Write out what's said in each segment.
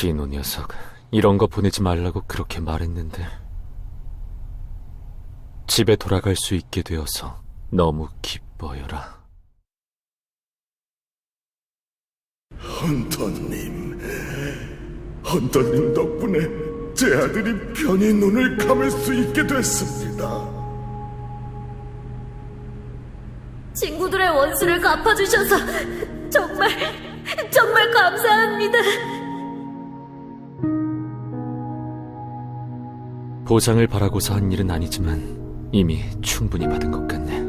진호 녀석, 이런 거 보내지 말라고 그렇게 말했는데 집에 돌아갈 수 있게 되어서 너무 기뻐요라. 헌터님 덕분에 제 아들이 편히 눈을 감을 수 있게 됐습니다. 친구들의 원수를 갚아주셔서 정말 감사합니다. 보상을 바라고서 한 일은 아니지만 이미 충분히 받은 것 같네.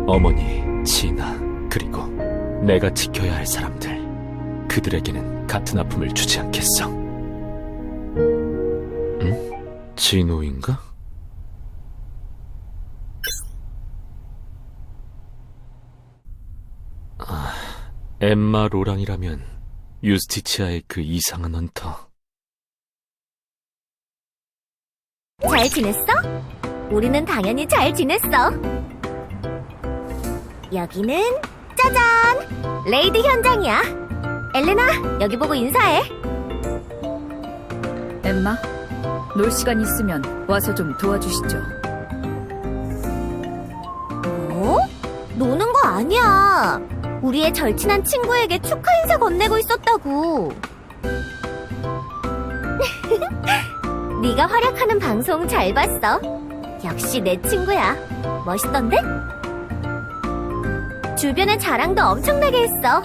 어머니, 진아, 그리고 내가 지켜야 할 사람들, 그들에게는 같은 아픔을 주지 않겠어. 응? 진호인가? 엠마 로랑이라면 유스티치아의 그 이상한 헌터. 잘 지냈어? 우리는 당연히 잘 지냈어. 여기는 짜잔! 레이드 현장이야. 엘레나, 여기 보고 인사해. 엠마, 놀 시간 있으면 와서 좀 도와주시죠. 뭐? 노는 거 아니야. 우리의 절친한 친구에게 축하 인사 건네고 있었다고. 네가 활약하는 방송 잘 봤어. 역시 내 친구야. 멋있던데? 주변에 자랑도 엄청나게 했어.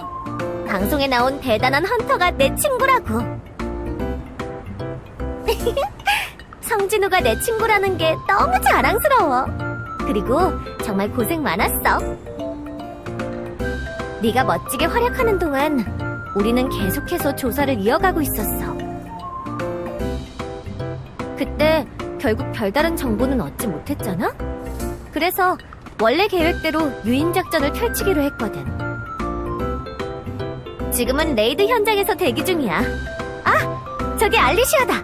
방송에 나온 대단한 헌터가 내 친구라고. 성진우가 내 친구라는 게 너무 자랑스러워. 그리고 정말 고생 많았어. 네가 멋지게 활약하는 동안 우리는 계속해서 조사를 이어가고 있었어. 그때 결국 별다른 정보는 얻지 못했잖아? 그래서 원래 계획대로 유인 작전을 펼치기로 했거든. 지금은 레이드 현장에서 대기 중이야. 아, 저기 알리시아다.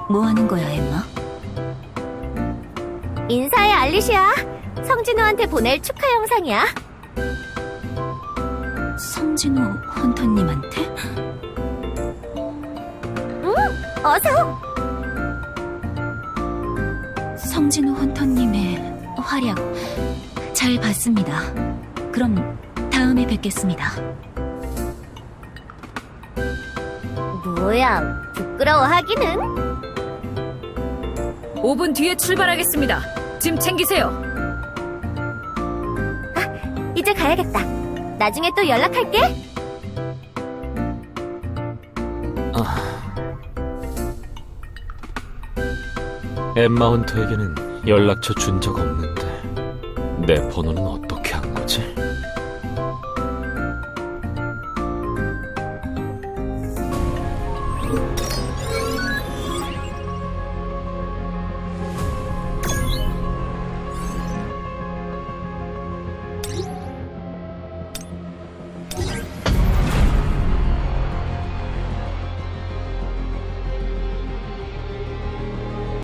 뭐 하는 거야, 엠마? 인사해, 알리시아. 성진우한테 보낼 축하 영상이야. 성진호 헌터님한테? 응, 어서. 성진호 헌터님의 활약 잘 봤습니다. 그럼 다음에 뵙겠습니다. 뭐야, 부끄러워하기는. 5분 뒤에 출발하겠습니다. 짐 챙기세요. 이제 가야겠다. 나중에 또 연락할게. 엠마 헌터에게는 연락처 준 적 없는데 내 번호는 어떻게 한 거지?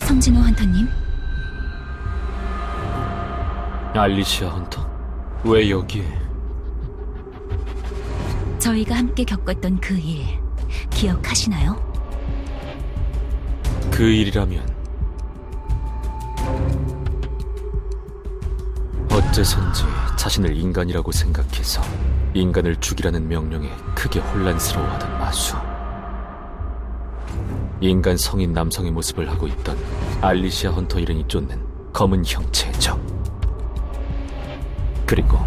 성진호 헌터님? 알리시아 헌터? 왜 여기에? 저희가 함께 겪었던 그 일 기억하시나요? 그 일이라면 어째선지 자신을 인간이라고 생각해서 인간을 죽이라는 명령에 크게 혼란스러워하던 마수. 인간 성인 남성의 모습을 하고 있던 알리시아 헌터 일행이 쫓는 검은 형체의 적. 그리고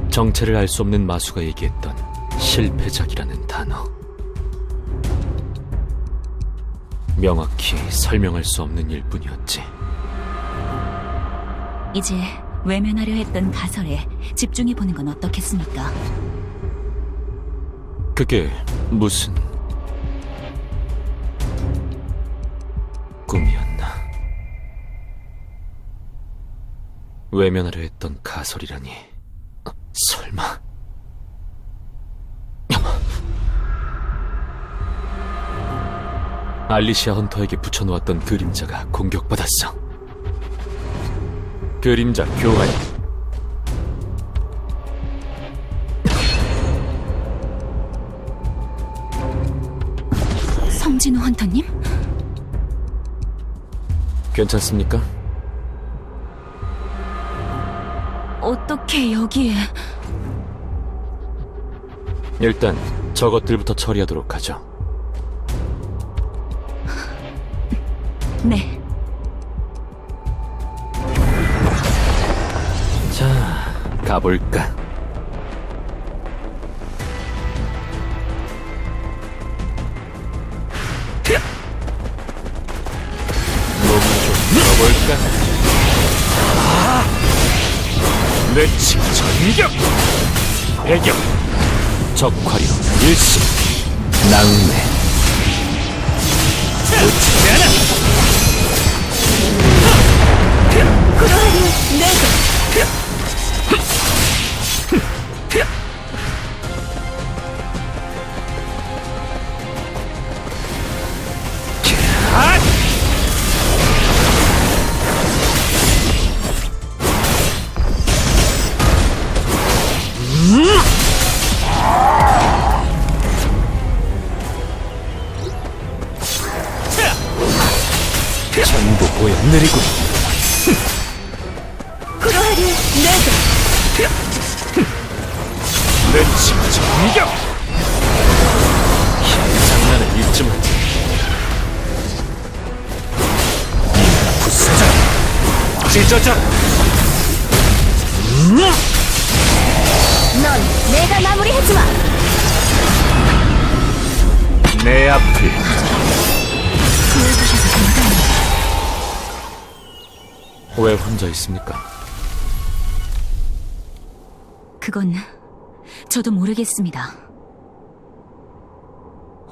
정체를 알 수 없는 마수가 얘기했던 실패작이라는 단어. 명확히 설명할 수 없는 일뿐이었지. 이제 외면하려 했던 가설에 집중해보는 건 어떻겠습니까? 그게 무슨 꿈이었나? 외면하려 했던 가설이라니. 설마 알리시아 헌터에게 붙여놓았던 그림자가 공격받았어. 그림자 교환. 성진우 헌터님? 괜찮습니까? 어떻게 여기에... 일단 저것들부터 처리하도록 하죠. 네. 자, 가볼까? 몸 좀 풀어볼까? 내 직전격! 배경! 적화리로 일시! 낭매! 놓치지 않아! 그러하니 내가 전부 보여내리고 그러하니 내가 내 직전격! 장난은 잊지 마. 부서져! 찢어져! 넌 내가 마무리해주마. 내 앞을 도와주셔서 감사합니다. 왜 혼자 있습니까? 그건 저도 모르겠습니다.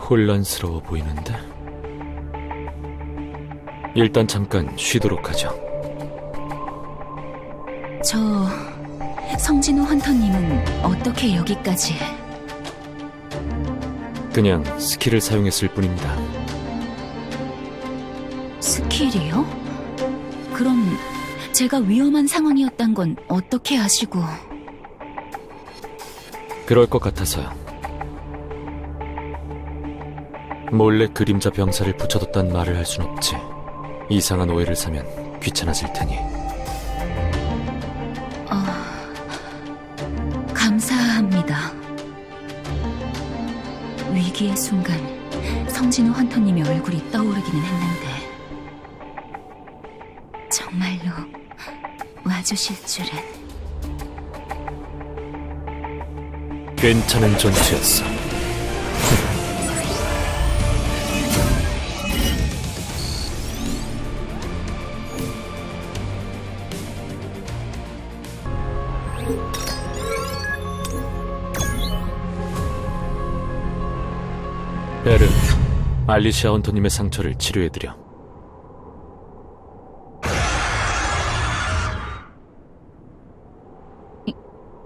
혼란스러워 보이는데? 일단 잠깐 쉬도록 하죠. 저... 성진우 헌터님은 어떻게 여기까지... 그냥 스킬을 사용했을 뿐입니다. 스킬이요? 그럼 제가 위험한 상황이었단 건 어떻게 아시고... 그럴 것 같아서요. 몰래 그림자 병사를 붙여뒀단 말을 할 순 없지. 이상한 오해를 사면 귀찮아질 테니. 감사합니다. 위기의 순간 성진우 헌터님의 얼굴이 떠오르기는 했는데 정말로 와주실 줄은... 괜찮은 전투였어. 베르, 알리시아 헌터님의 상처를 치료해드려.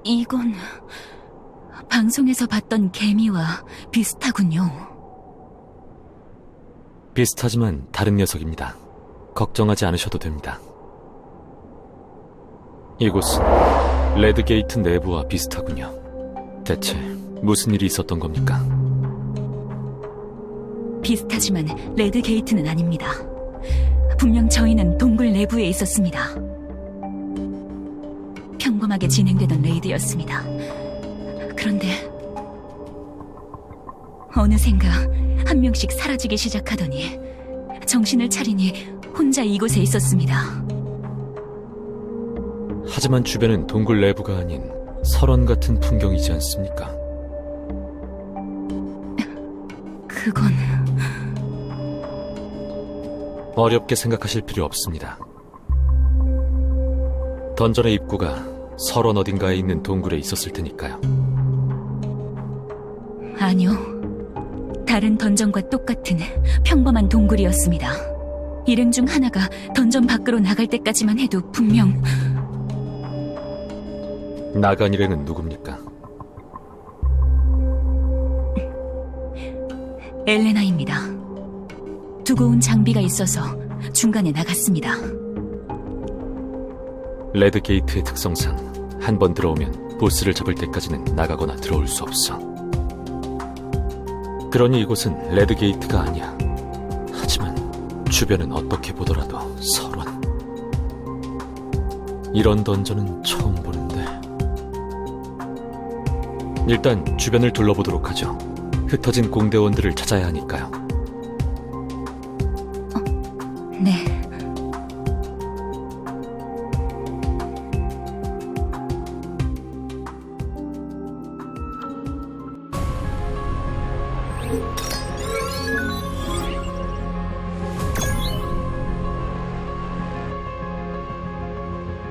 이건... 방송에서 봤던 개미와 비슷하군요. 비슷하지만 다른 녀석입니다. 걱정하지 않으셔도 됩니다. 이곳은 레드게이트 내부와 비슷하군요. 대체 무슨 일이 있었던 겁니까? 비슷하지만 레드 게이트는 아닙니다. 분명 저희는 동굴 내부에 있었습니다. 평범하게 진행되던 레이드였습니다. 그런데 어느샌가 한 명씩 사라지기 시작하더니 정신을 차리니 혼자 이곳에 있었습니다. 하지만 주변은 동굴 내부가 아닌 설원 같은 풍경이지 않습니까? 그건... 어렵게 생각하실 필요 없습니다. 던전의 입구가 설원 어딘가에 있는 동굴에 있었을 테니까요. 아니요. 다른 던전과 똑같은 평범한 동굴이었습니다. 일행 중 하나가 던전 밖으로 나갈 때까지만 해도 분명... 나간 일행은 누굽니까? 엘레나입니다. 두고 온 장비가 있어서 중간에 나갔습니다. 레드게이트의 특성상 한 번 들어오면 보스를 잡을 때까지는 나가거나 들어올 수 없어. 그러니 이곳은 레드게이트가 아니야. 주변은 어떻게 보더라도 서론. 이런 던전은 처음 보는데. 일단 주변을 둘러보도록 하죠. 흩어진 공대원들을 찾아야 하니까요. 네.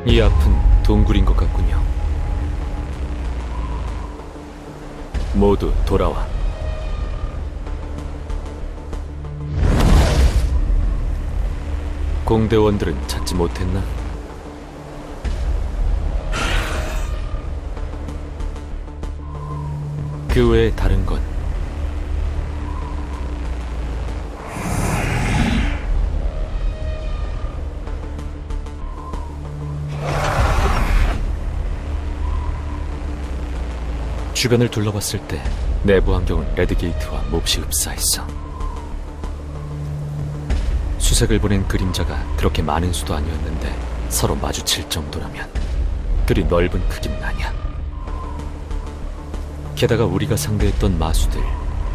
이 앞은 동굴인 것 같군요. 모두 돌아와. 공대원들은 찾지 못했나? 그 외에 다른 건 주변을 둘러봤을 때 내부 환경은 레드게이트와 몹시 흡사했어. 수색을 보낸 그림자가 그렇게 많은 수도 아니었는데 서로 마주칠 정도라면 그리 넓은 크기는 아니야. 게다가 우리가 상대했던 마수들,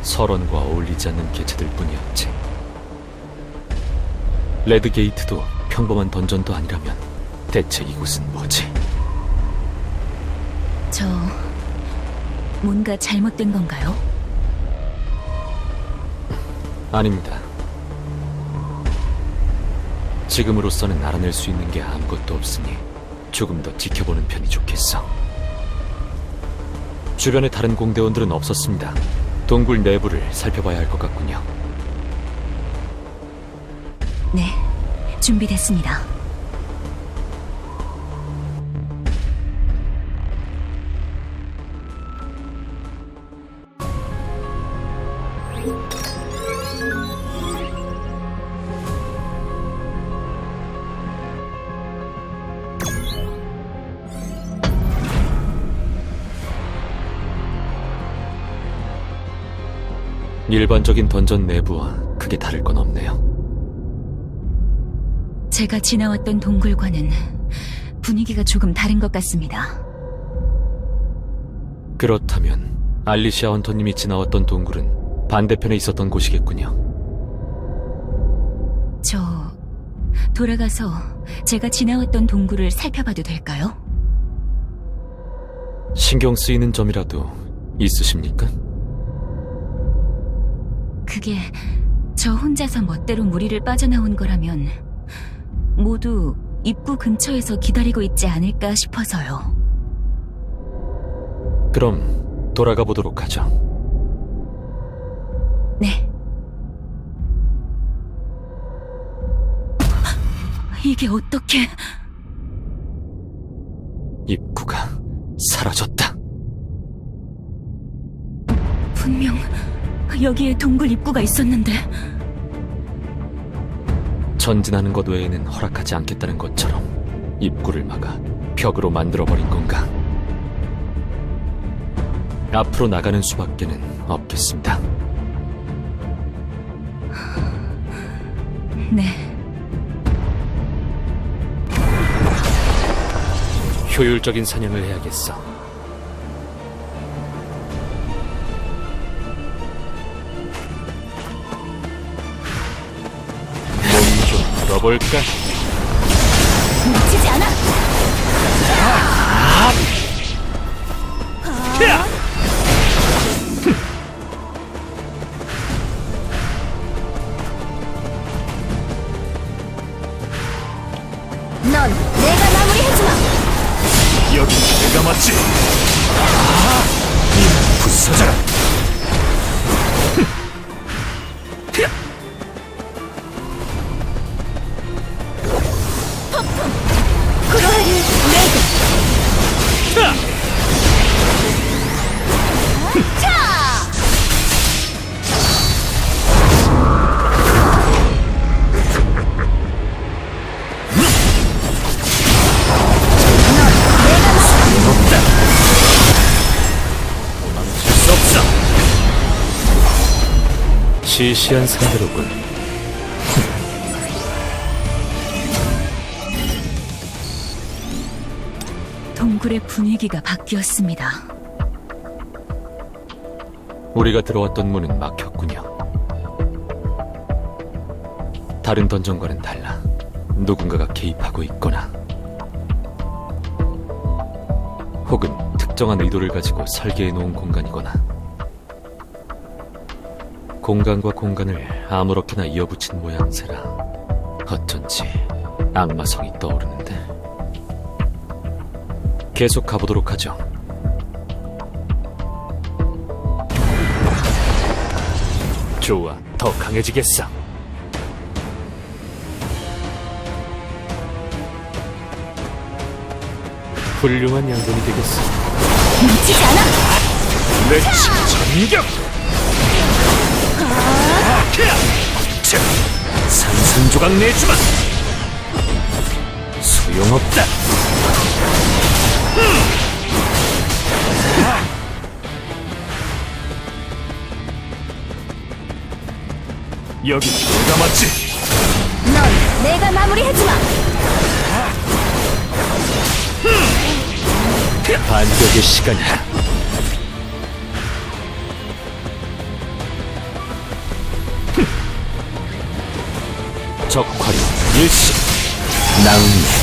설원과 어울리지 않는 개체들 뿐이었지. 레드게이트도 평범한 던전도 아니라면 대체 이곳은 뭐지? 저 뭔가 잘못된 건가요? 아닙니다. 지금으로서는 알아낼 수 있는 게 아무것도 없으니 조금 더 지켜보는 편이 좋겠어. 주변에 다른 공대원들은 없었습니다. 동굴 내부를 살펴봐야 할 것 같군요. 네, 준비됐습니다. 일반적인 던전 내부와 크게 다를 건 없네요. 제가 지나왔던 동굴과는 분위기가 조금 다른 것 같습니다. 그렇다면 알리시아 헌터님이 지나왔던 동굴은 반대편에 있었던 곳이겠군요. 저 돌아가서 제가 지나왔던 동굴을 살펴봐도 될까요? 신경 쓰이는 점이라도 있으십니까? 그게 저 혼자서 멋대로 무리를 빠져나온 거라면 모두 입구 근처에서 기다리고 있지 않을까 싶어서요. 그럼 돌아가 보도록 하죠. 네. 이게 어떻게... 입구가 사라졌다. 분명 여기에 동굴 입구가 있었는데... 전진하는 것 외에는 허락하지 않겠다는 것처럼 입구를 막아 벽으로 만들어버린 건가? 앞으로 나가는 수밖에는 없겠습니다. 네. 효율적인 사냥을 해야겠어. 몸 좀 풀어볼까? 놓치지 않아! 넌 내가 마무리해주마. 여기 내가 맞지? 이 부서져라. 그로하리 레드. 없다. 도망칠 수 없어. 시시한 상대로군. 동굴의 분위기가 바뀌었습니다. 우리가 들어왔던 문은 막혔군요. 다른 던전과는 달라 누군가가 개입하고 있거나 혹은 특정한 의도를 가지고 설계해 놓은 공간이거나 공간과 공간을 아무렇게나 이어붙인 모양새라 어쩐지 악마성이 떠오르는데 계속 가보도록 하죠. 좋아, 더 강해지겠어. 훌륭한 양분이 되겠어. 놓치지 않아! 내 전격! 자, 산산조각 내주마! 소용없다! 여기 내가 맞지? 넌 내가 마무리해주마! 반격의 시간이야. 적활용 일시 나은네.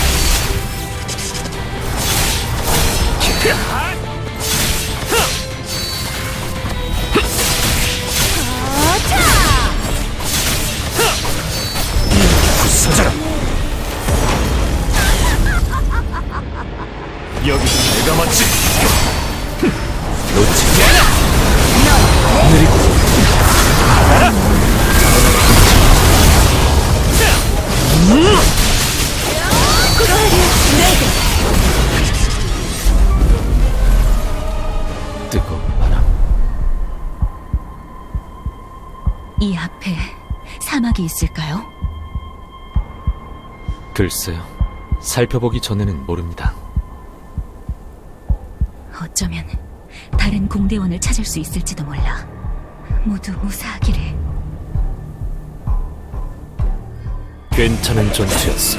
부서져라. 여기 내가 맞지? 놓치지 않아! 느리고 받아라! 그로하리 레드! 뜨거운 바람. 이 앞에 사막이 있을까요? 글쎄요. 살펴보기 전에는 모릅니다. 어쩌면 다른 공대원을 찾을 수 있을지도 몰라. 모두 무사하기를. 괜찮은 전투였어.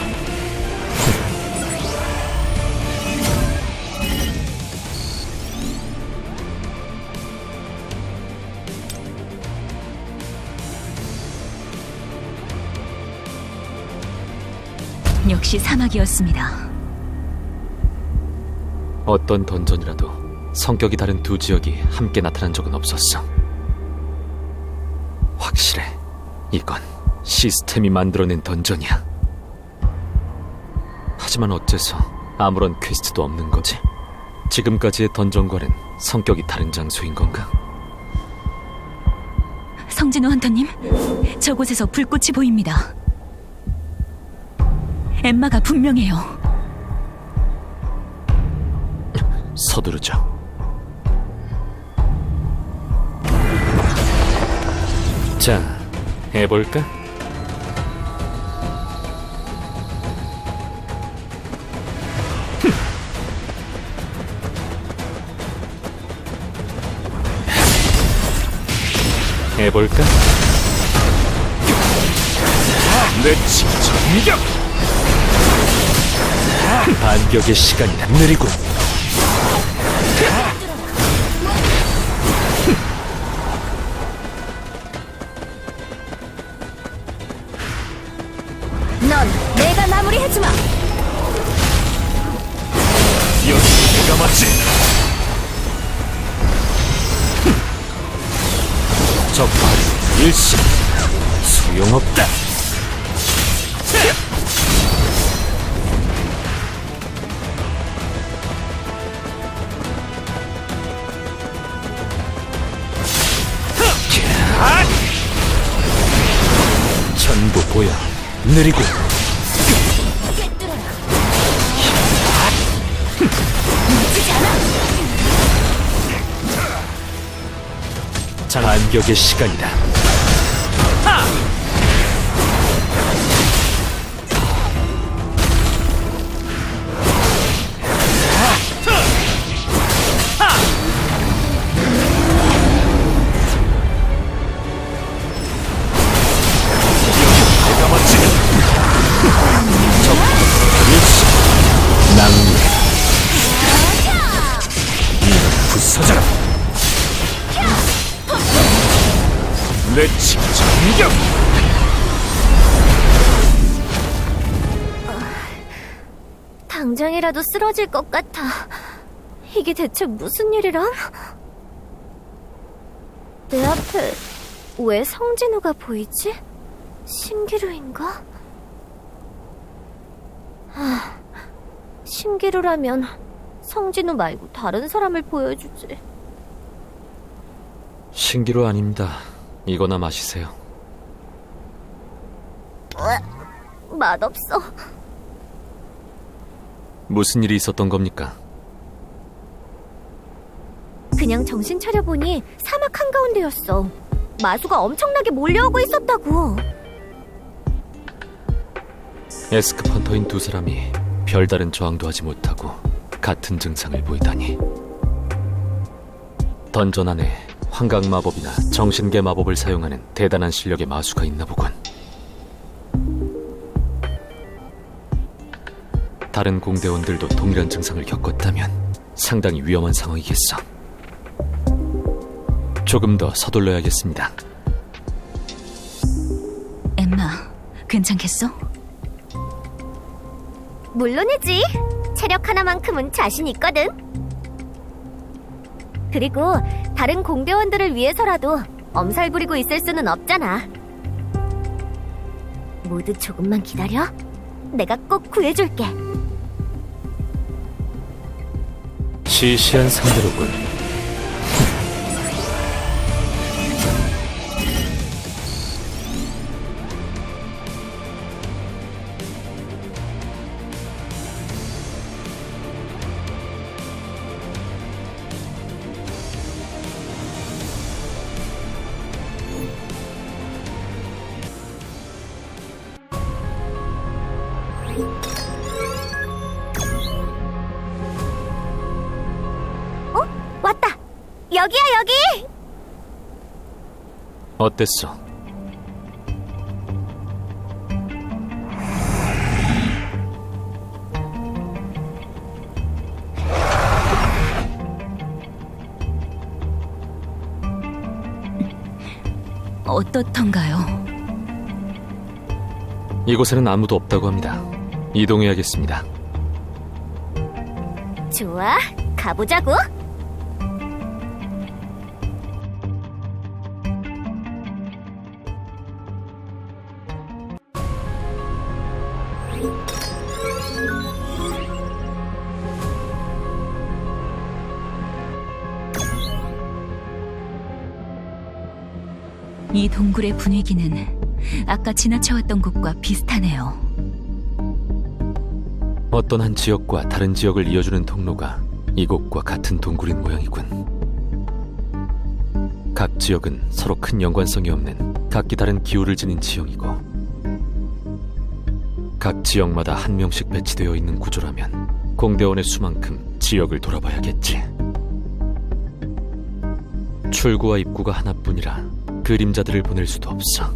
역시 사막이었습니다. 어떤 던전이라도 성격이 다른 두 지역이 함께 나타난 적은 없었어. 확실해. 이건 시스템이 만들어낸 던전이야. 하지만 어째서 아무런 퀘스트도 없는 거지? 지금까지의 던전과는 성격이 다른 장소인 건가? 성진우 헌터님, 저곳에서 불꽃이 보입니다. 엠마가 분명해요. 서두르죠. 자, 해볼까? 해볼까? 내 전격! 반격의 시간이다. 느리군. 넌 내가 마무리해주마! 여기 내가 맞지? 적발 일시 소용없다. 전부 보여. 느리고 놓치지 않아! 반격의 시간이다. 내가 맞지? 적 일시 낭 블레치 정격! 당장이라도 쓰러질 것 같아. 이게 대체 무슨 일이람? 내 앞에 왜 성진우가 보이지? 신기루인가? 신기루라면 성진우 말고 다른 사람을 보여주지. 신기루 아닙니다. 이거나 마시세요. 맛없어. 무슨 일이 있었던 겁니까? 그냥 정신 차려보니 사막 한가운데였어. 마수가 엄청나게 몰려오고 있었다고. 에스크펀터인 두 사람이 별다른 저항도 하지 못하고 같은 증상을 보이다니. 던전 안에 환각 마법이나 정신계 마법을 사용하는 대단한 실력의 마수가 있나 보군. 다른 공대원들도 동일한 증상을 겪었다면 상당히 위험한 상황이겠어. 조금 더 서둘러야겠습니다. 엠마, 괜찮겠어? 물론이지. 체력 하나만큼은 자신 있거든. 그리고 다른 공대원들을 위해서라도 엄살 부리고 있을 수는 없잖아. 모두 조금만 기다려. 내가 꼭 구해줄게. 시시한 상대로군. 왔다. 여기야, 여기. 어땠어? 어떻던가요? 이곳에는 아무도 없다고 합니다. 이동해야겠습니다. 좋아, 가보자고. 이 동굴의 분위기는 아까 지나쳐왔던 곳과 비슷하네요. 어떤 한 지역과 다른 지역을 이어주는 통로가 이곳과 같은 동굴인 모양이군. 각 지역은 서로 큰 연관성이 없는 각기 다른 기호를 지닌 지형이고, 각 지역마다 한 명씩 배치되어 있는 구조라면 공대원의 수만큼 지역을 돌아봐야겠지. 출구와 입구가 하나뿐이라 그림자들을 보낼 수도 없어.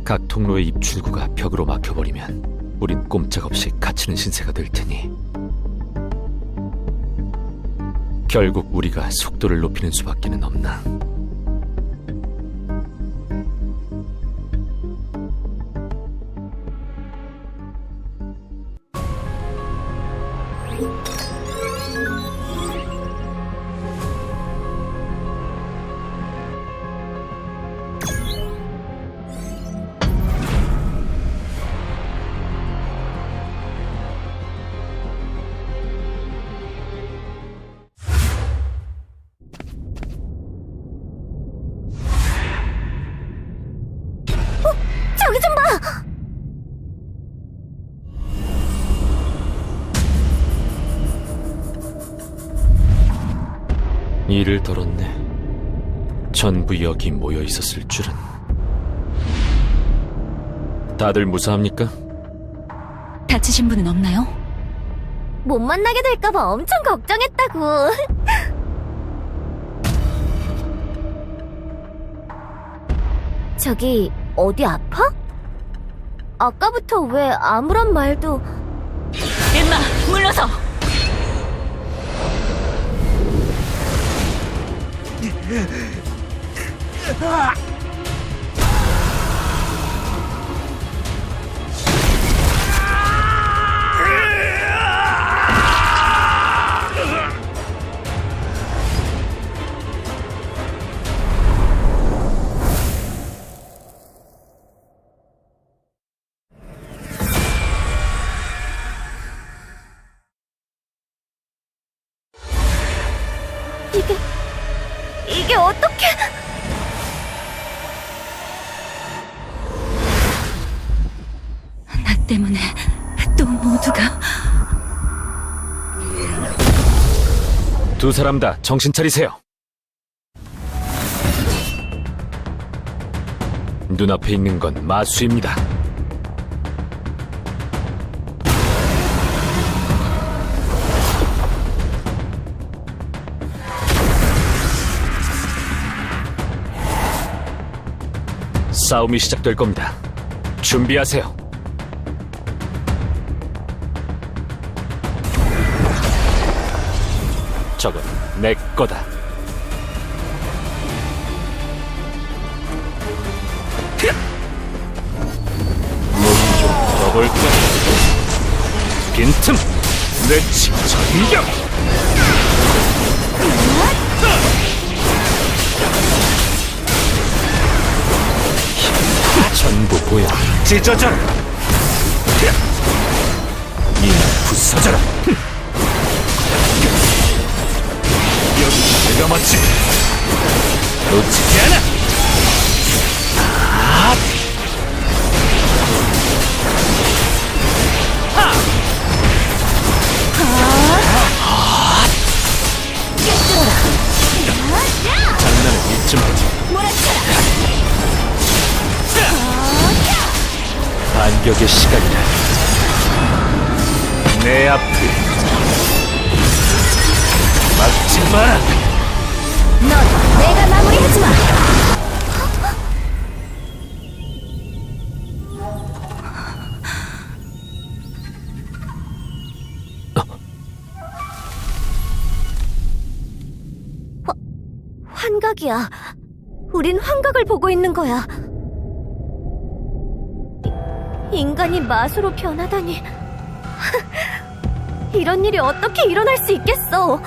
각 통로의 입출구가 벽으로 막혀버리면 우린 꼼짝없이 갇히는 신세가 될 테니 결국 우리가 속도를 높이는 수밖에는 없나. 저기 좀 봐! 일을 덜었네. 전부 여기 모여 있었을 줄은. 다들 무사합니까? 다치신 분은 없나요? 못 만나게 될까봐 엄청 걱정했다고. 저기 어디 아파? 아까부터 왜 아무런 말도... 엠마, 물러서! 이게 어떻게... 나 때문에 또 모두가... 두 사람 다 정신 차리세요. 눈앞에 있는 건 마수입니다. 싸움이 시작될 겁니다. 준비하세요. 저건 내 거다. 몸 좀 풀어볼까? 빈틈! 내 진천경! 전부 보여 찢어져라! 이날 부서져라! 여기 내가 마치 놓치지 않아! 장난을 잊지 마지. 반격의 시간이다. 내 앞을 막지 마라. 넌 내가 마무리해주마. 환각이야. 우린 환각을 보고 있는 거야. 인간이 마수로 변하다니. 이런 일이 어떻게 일어날 수 있겠어.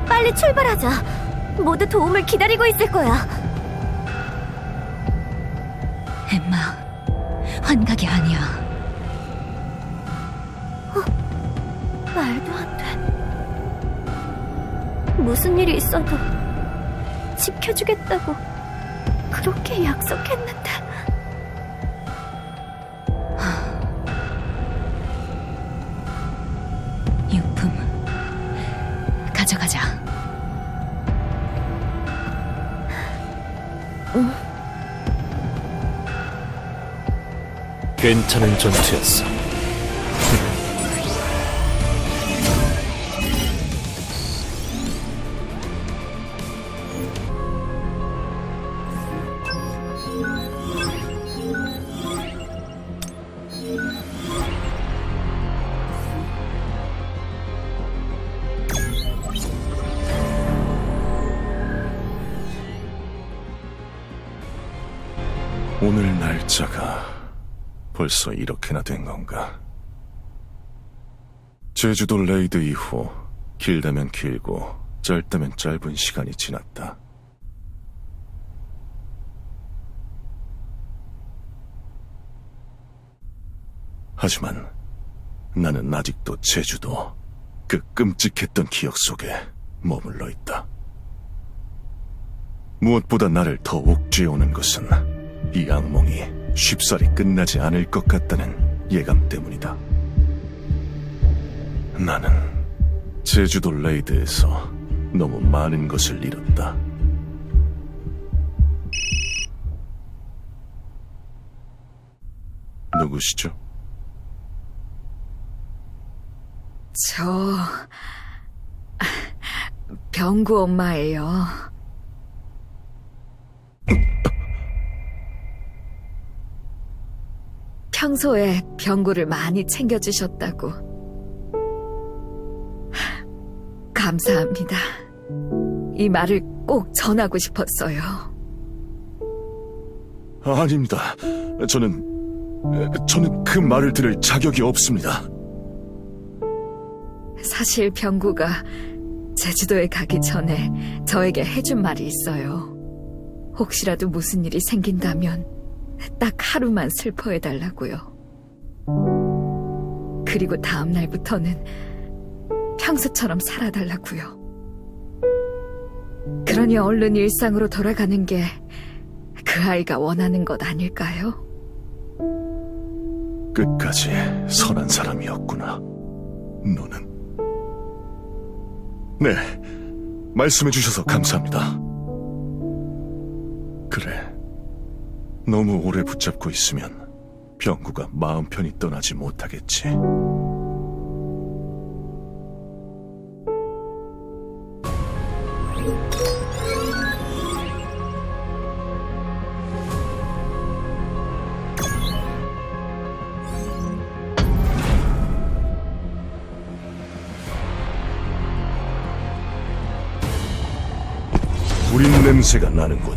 빨리 출발하자. 모두 도움을 기다리고 있을 거야. 엠마, 환각이 아니야. 말도 안 돼. 무슨 일이 있어도 지켜주겠다고 그렇게 약속했는데. 유품 가져가자. 괜찮은 전투였어. 오늘 날짜가 벌써 이렇게나 된 건가? 제주도 레이드 이후 길다면 길고 짧다면 짧은 시간이 지났다. 하지만 나는 아직도 제주도 그 끔찍했던 기억 속에 머물러 있다. 무엇보다 나를 더 옥죄어오는 것은 이 악몽이 쉽사리 끝나지 않을 것 같다는 예감 때문이다. 나는 제주도 레이드에서 너무 많은 것을 잃었다. 누구시죠? 저 병구 엄마예요. 평소에 병구를 많이 챙겨주셨다고. 감사합니다. 이 말을 꼭 전하고 싶었어요. 아닙니다. 저는 그 말을 들을 자격이 없습니다. 사실 병구가 제주도에 가기 전에 저에게 해준 말이 있어요. 혹시라도 무슨 일이 생긴다면 딱 하루만 슬퍼해달라고요. 그리고 다음 날부터는 평소처럼 살아달라고요. 그러니 얼른 일상으로 돌아가는 게 그 아이가 원하는 것 아닐까요? 끝까지 선한 사람이었구나, 너는. 네, 말씀해 주셔서 감사합니다. 그래, 너무 오래 붙잡고 있으면 병구가 마음 편히 떠나지 못하겠지. 우린 냄새가 나는군.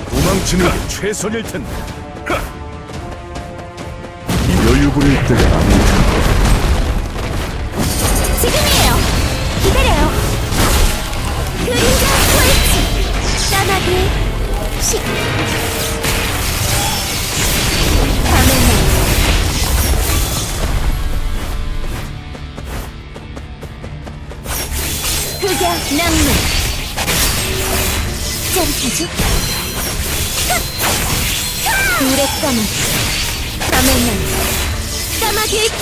도망치는 게 최선일 텐데. 여유 부릴 때가 아니다. 지금이에요. 기다려요. 그림자 스위치. 까마귀 식. 밤의 날. 흑야 낭만. 짜릿하죠? 불의 까마귀. 밤의 날. 까마귀의 춤.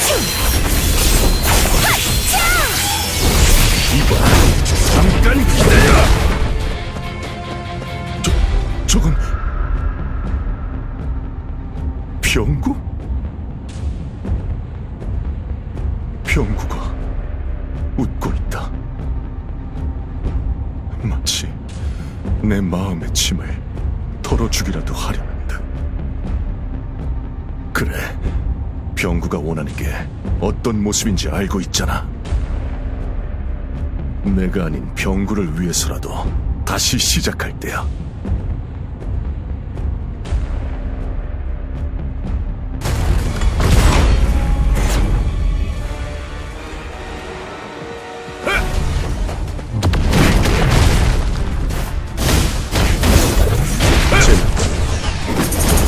하차! 이봐, 잠깐 기다려! 저건... 병구? 병구가 웃고 있다. 마치 내 마음의 짐을 털어주기라도 하려는 듯. 그래, 병구가 원하는 게 어떤 모습인지 알고 있잖아. 내가 아닌 병구를 위해서라도 다시 시작할 때야.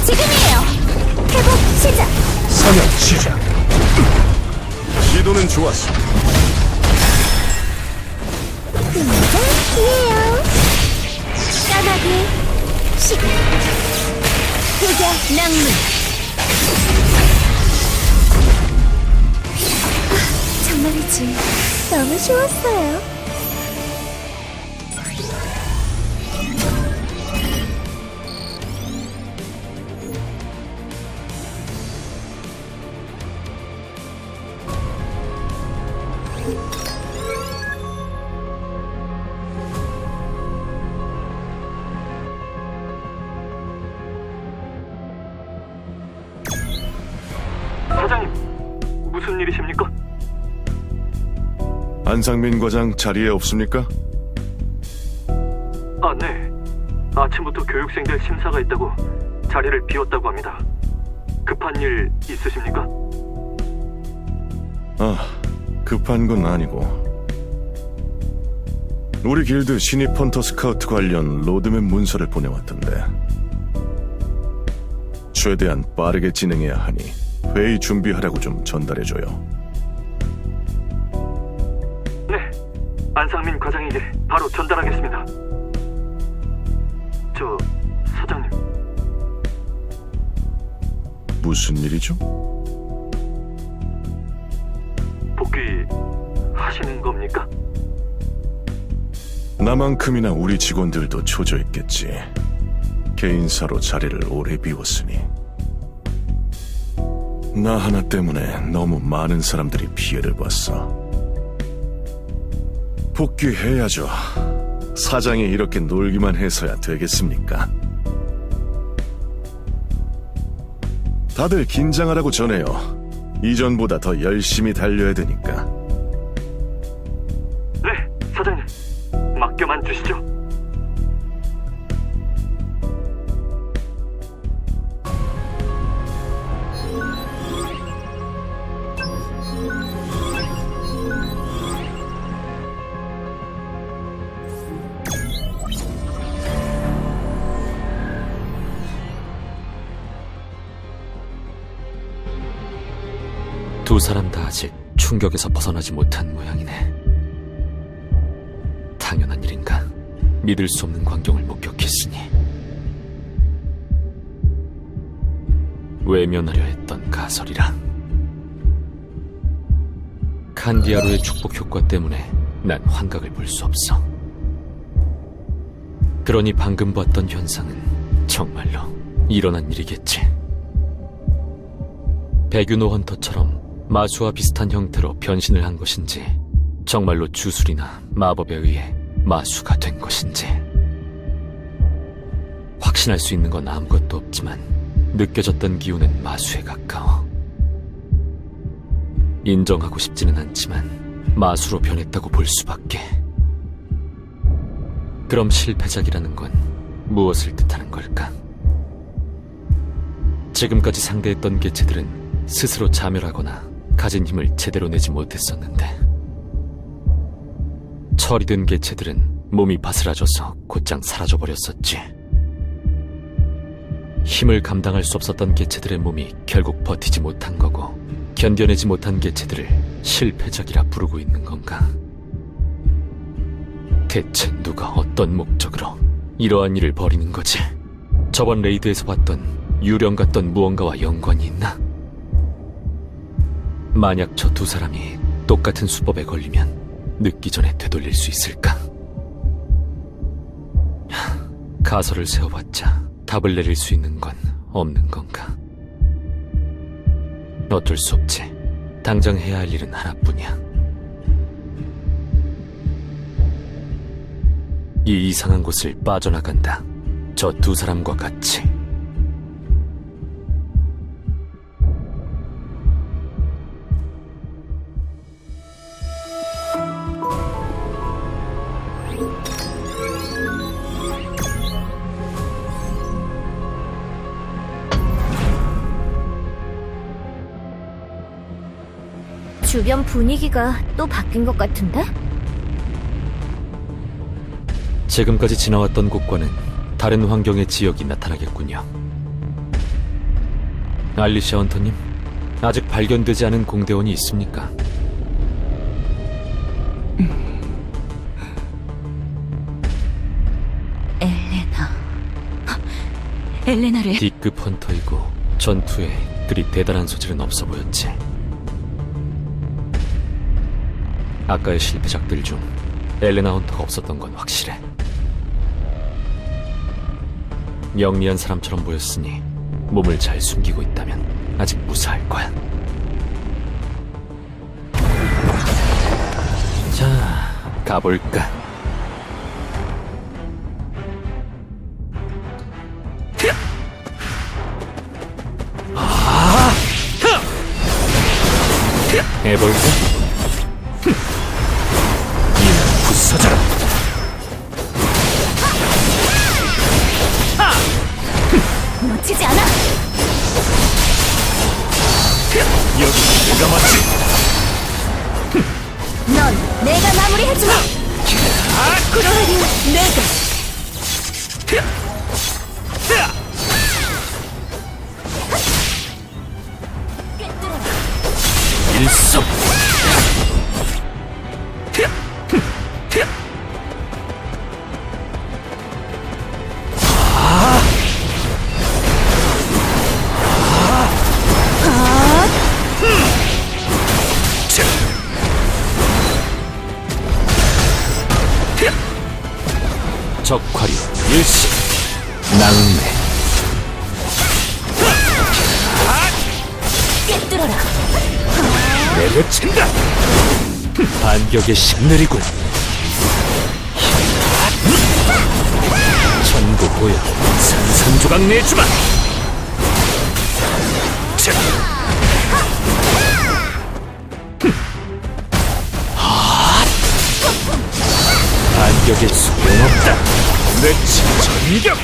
지금이에요. 회복 시작. 사냥 시작. 시도는 좋았어. 이에요. 까마귀 식. 흑야 낭만. 정말이지. 너무 쉬웠어요. 사장님, 무슨 일이십니까? 안상민 과장 자리에 없습니까? 아, 네. 아침부터 교육생들 심사가 있다고 자리를 비웠다고 합니다. 급한 일 있으십니까? 아, 급한 건 아니고 우리 길드 신입 헌터 스카우트 관련 로드맵 문서를 보내왔던데 최대한 빠르게 진행해야 하니 회의 준비하라고 좀 전달해줘요. 네. 안상민 과장에게 바로 전달하겠습니다. 저, 사장님. 무슨 일이죠? 복귀하시는 겁니까? 나만큼이나 우리 직원들도 초조했겠지. 개인사로 자리를 오래 비웠으니. 나 하나 때문에 너무 많은 사람들이 피해를 봤어. 복귀해야죠. 사장이 이렇게 놀기만 해서야 되겠습니까? 다들 긴장하라고 전해요. 이전보다 더 열심히 달려야 되니까. 두 사람 다 아직 충격에서 벗어나지 못한 모양이네. 당연한 일인가? 믿을 수 없는 광경을 목격했으니 외면하려 했던 가설이라. 칸디아로의 축복 효과 때문에 난 환각을 볼 수 없어. 그러니 방금 봤던 현상은 정말로 일어난 일이겠지. 백윤호 헌터처럼 마수와 비슷한 형태로 변신을 한 것인지, 정말로 주술이나 마법에 의해 마수가 된 것인지 확신할 수 있는 건 아무것도 없지만 느껴졌던 기운은 마수에 가까워. 인정하고 싶지는 않지만 마수로 변했다고 볼 수밖에. 그럼 실패작이라는 건 무엇을 뜻하는 걸까? 지금까지 상대했던 개체들은 스스로 자멸하거나 가진 힘을 제대로 내지 못했었는데, 철이 든 개체들은 몸이 바스라져서 곧장 사라져버렸었지. 힘을 감당할 수 없었던 개체들의 몸이 결국 버티지 못한 거고, 견뎌내지 못한 개체들을 실패작이라 부르고 있는 건가? 대체 누가 어떤 목적으로 이러한 일을 벌이는 거지? 저번 레이드에서 봤던 유령 같던 무언가와 연관이 있나? 만약 저 두 사람이 똑같은 수법에 걸리면 늦기 전에 되돌릴 수 있을까? 가설을 세워봤자 답을 내릴 수 있는 건 없는 건가? 어쩔 수 없지. 당장 해야 할 일은 하나뿐이야. 이 이상한 곳을 빠져나간다. 저 두 사람과 같이. 주변 분위기가 또 바뀐 것 같은데? 지금까지 지나왔던 곳과는 다른 환경의 지역이 나타나겠군요. 알리시아 헌터님, 아직 발견되지 않은 공대원이 있습니까? 엘레나를 D급 헌터이고 전투에 그리 대단한 소질은 없어 보였지. 아까의 실패작들 중 엘레나 헌터가 없었던 건 확실해. 영리한 사람처럼 보였으니 몸을 잘 숨기고 있다면 아직 무사할 거야. 자, 가볼까? 해볼까? 이만 부서져라. 놓치지 않아! 여기 내가 맞지? 넌 내가 마무리해주마! 그러하리 내가! 일섭. 적화류 일시 낭매. 꿰뚫어라! 내려친다. 반격의 신느리군. 전구 보여. 산산조각 내주마. 반격의 소용없다. 내치 전격.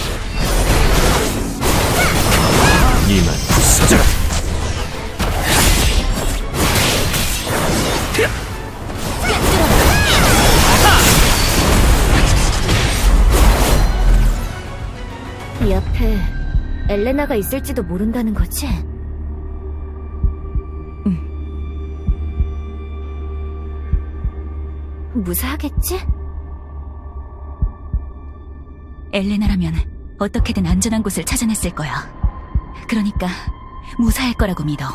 이만 부서져라. 이 앞에 엘레나가 있을지도 모른다는 거지? 무사하겠지? 엘레나라면 어떻게든 안전한 곳을 찾아냈을 거야. 그러니까 무사할 거라고 믿어.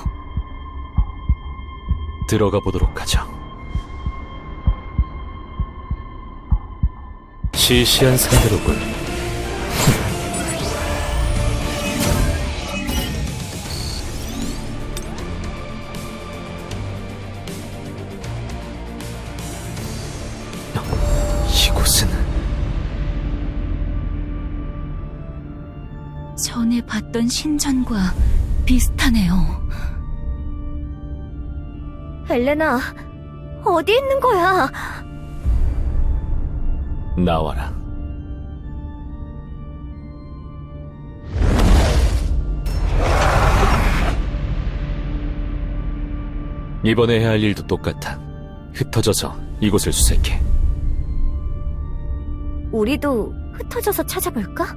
들어가 보도록 하죠. 시시한 상대로군. 이곳은 전에 봤던 신전과 비슷하네요. 엘레나, 어디 있는 거야? 나와라. 이번에 해야 할 일도 똑같아. 흩어져서 이곳을 수색해. 우리도 흩어져서 찾아볼까?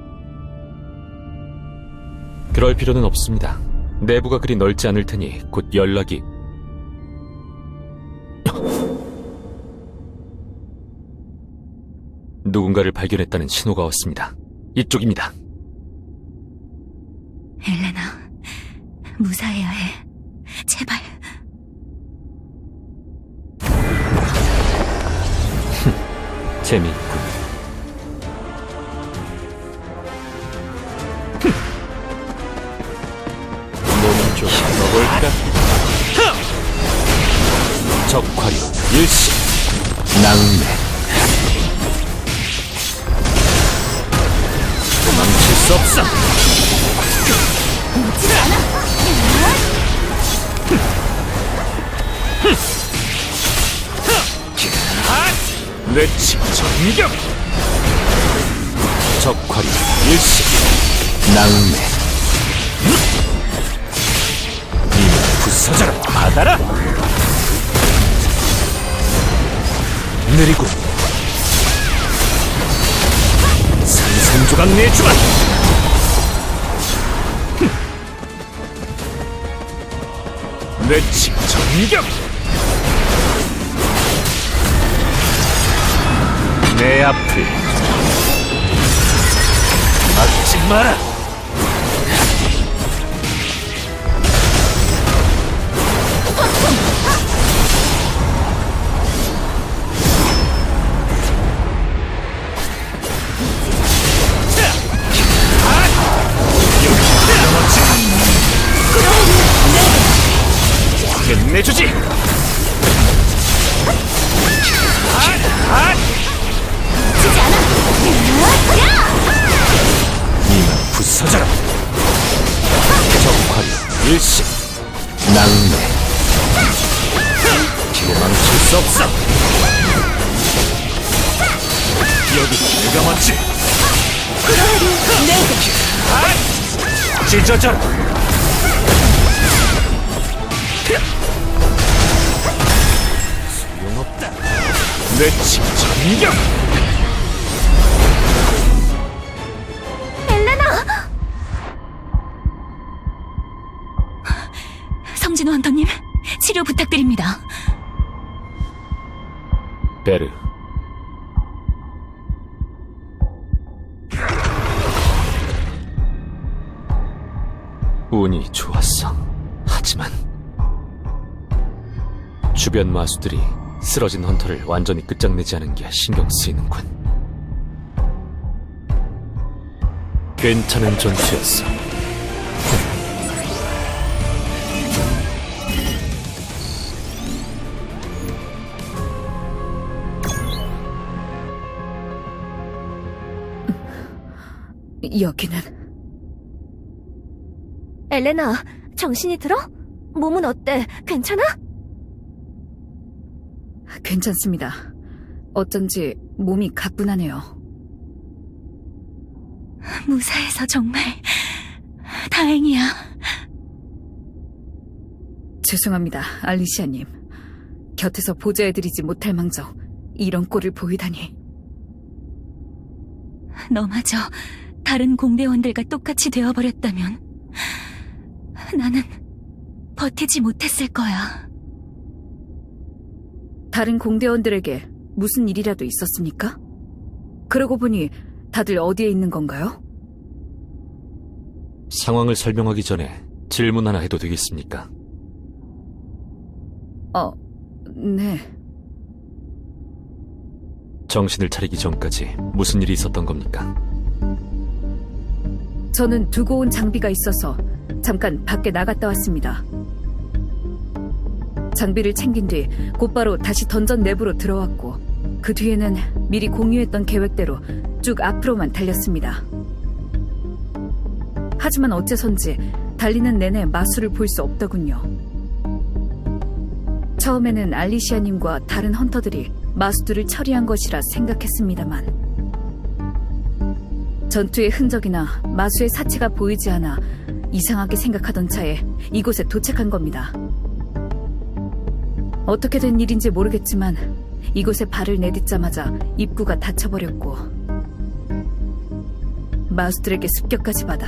그럴 필요는 없습니다. 내부가 그리 넓지 않을 테니 곧 연락이... 누군가를 발견했다는 신호가 왔습니다. 이쪽입니다. 엘레나, 무사해야 해. 제발. 재미있군. 몸 좀 넣어볼까? 적화류 일시 낭매. 도망칠 수 없어. 뇌치 전격. 적화류 일시 낭매. 이미 부서져라. 받아라. 느리군. 산산조각 내주마. 뇌치 전격. 내 앞을 막지 마라. 끝내주지. 이만 부서져라. 적화류 일시 낭매. 도망칠 수 없어. 여기 내가 맞지. 찢어져라. 소용없다. 뇌치 전격. 엘레나! 성진호 헌터님, 치료 부탁드립니다. 베르. 운이 좋았어. 하지만 주변 마수들이 쓰러진 헌터를 완전히 끝장내지 않은 게 신경 쓰이는군. 괜찮은 전투였어. 여기는 엘레나, 정신이 들어? 몸은 어때? 괜찮아? 괜찮습니다. 어쩐지 몸이 가뿐하네요. 무사해서 정말 다행이야. 죄송합니다, 알리시아님. 곁에서 보좌해드리지 못할 망정 이런 꼴을 보이다니. 너마저 다른 공대원들과 똑같이 되어버렸다면 나는 버티지 못했을 거야. 다른 공대원들에게 무슨 일이라도 있었습니까? 그러고 보니 다들 어디에 있는 건가요? 상황을 설명하기 전에 질문 하나 해도 되겠습니까? 네. 정신을 차리기 전까지 무슨 일이 있었던 겁니까? 저는 두고 온 장비가 있어서 잠깐 밖에 나갔다 왔습니다. 장비를 챙긴 뒤 곧바로 다시 던전 내부로 들어왔고 그 뒤에는 미리 공유했던 계획대로 쭉 앞으로만 달렸습니다. 하지만 어째선지 달리는 내내 마수를 볼 수 없더군요. 처음에는 알리시아님과 다른 헌터들이 마수들을 처리한 것이라 생각했습니다만 전투의 흔적이나 마수의 사체가 보이지 않아 이상하게 생각하던 차에 이곳에 도착한 겁니다. 어떻게 된 일인지 모르겠지만 이곳에 발을 내딛자마자 입구가 닫혀버렸고 마수들에게 습격까지 받아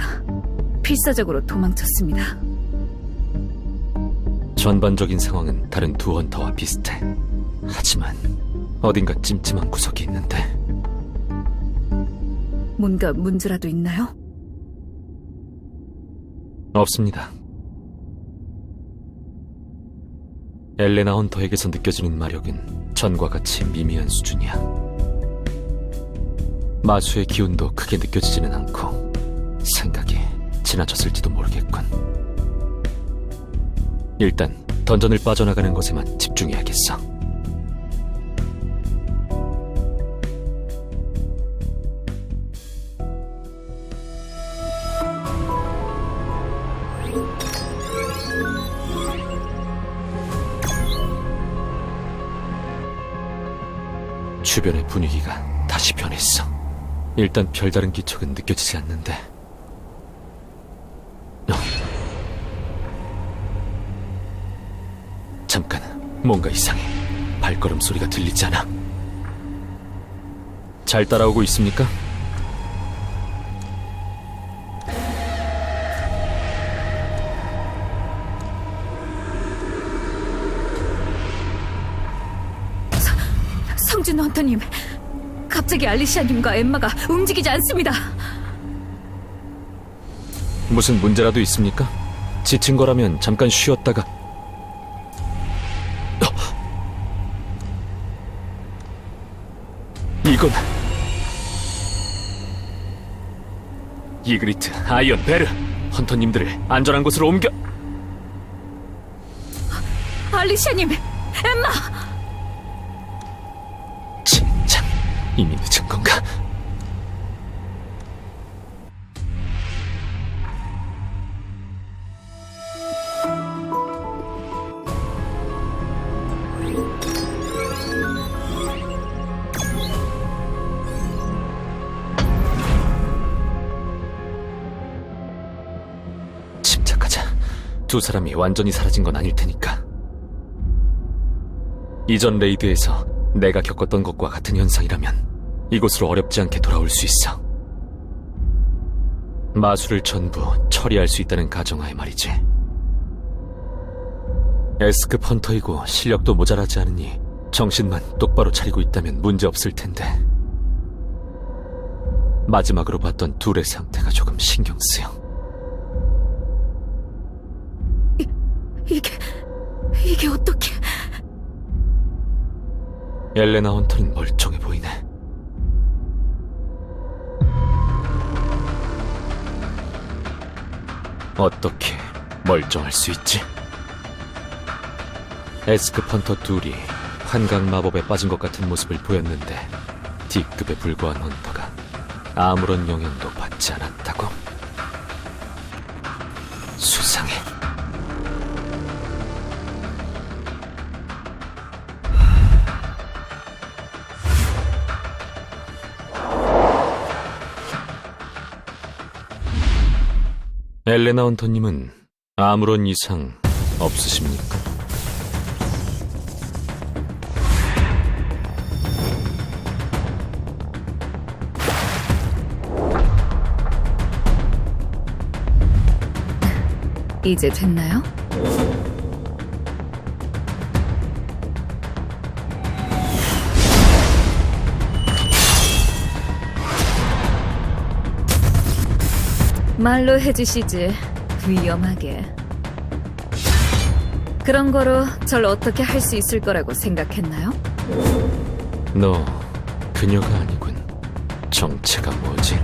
필사적으로 도망쳤습니다. 전반적인 상황은 다른 두 헌터와 비슷해. 하지만 어딘가 찜찜한 구석이 있는데 뭔가 문제라도 있나요? 없습니다. 엘레나 헌터에게서 느껴지는 마력은 전과 같이 미미한 수준이야. 마수의 기운도 크게 느껴지지는 않고 생각이 지나쳤을지도 모르겠군. 일단 던전을 빠져나가는 것에만 집중해야겠어. 주변의 분위기가 다시 변했어. 일단 별다른 기척은 느껴지지 않는데 잠깐, 뭔가 이상해. 발걸음 소리가 들리지 않아. 잘 따라오고 있습니까? 성준 헌터님, 갑자기 알리시아님과 엠마가 움직이지 않습니다. 무슨 문제라도 있습니까? 지친 거라면 잠깐 쉬었다가 이건 이그리트, 아이언, 베르 헌터님들을 안전한 곳으로 옮겨. 알리시아님, 엠마! 진짜 이미 늦은 건가? 침착하자. 두 사람이 완전히 사라진 건 아닐 테니까. 이전 레이드에서 내가 겪었던 것과 같은 현상이라면 이곳으로 어렵지 않게 돌아올 수 있어. 마수를 전부 처리할 수 있다는 가정하에 말이지. S급 헌터이고 실력도 모자라지 않으니 정신만 똑바로 차리고 있다면 문제없을 텐데 마지막으로 봤던 둘의 상태가 조금 신경 쓰여. 이게 어떻게... 엘레나 헌터는 멀쩡해 보이네. 어떻게 멀쩡할 수 있지? S급 헌터 둘이 환각 마법에 빠진 것 같은 모습을 보였는데 D급에 불과한 헌터가 아무런 영향도 받지 않았다고? 수상해. 엘레나 헌터님은 아무런 이상 없으십니까? 이제 됐나요? 말로 해주시지. 위험하게. 그런 거로 절 어떻게 할 수 있을 거라고 생각했나요? 너 그녀가 아니군. 정체가 뭐지?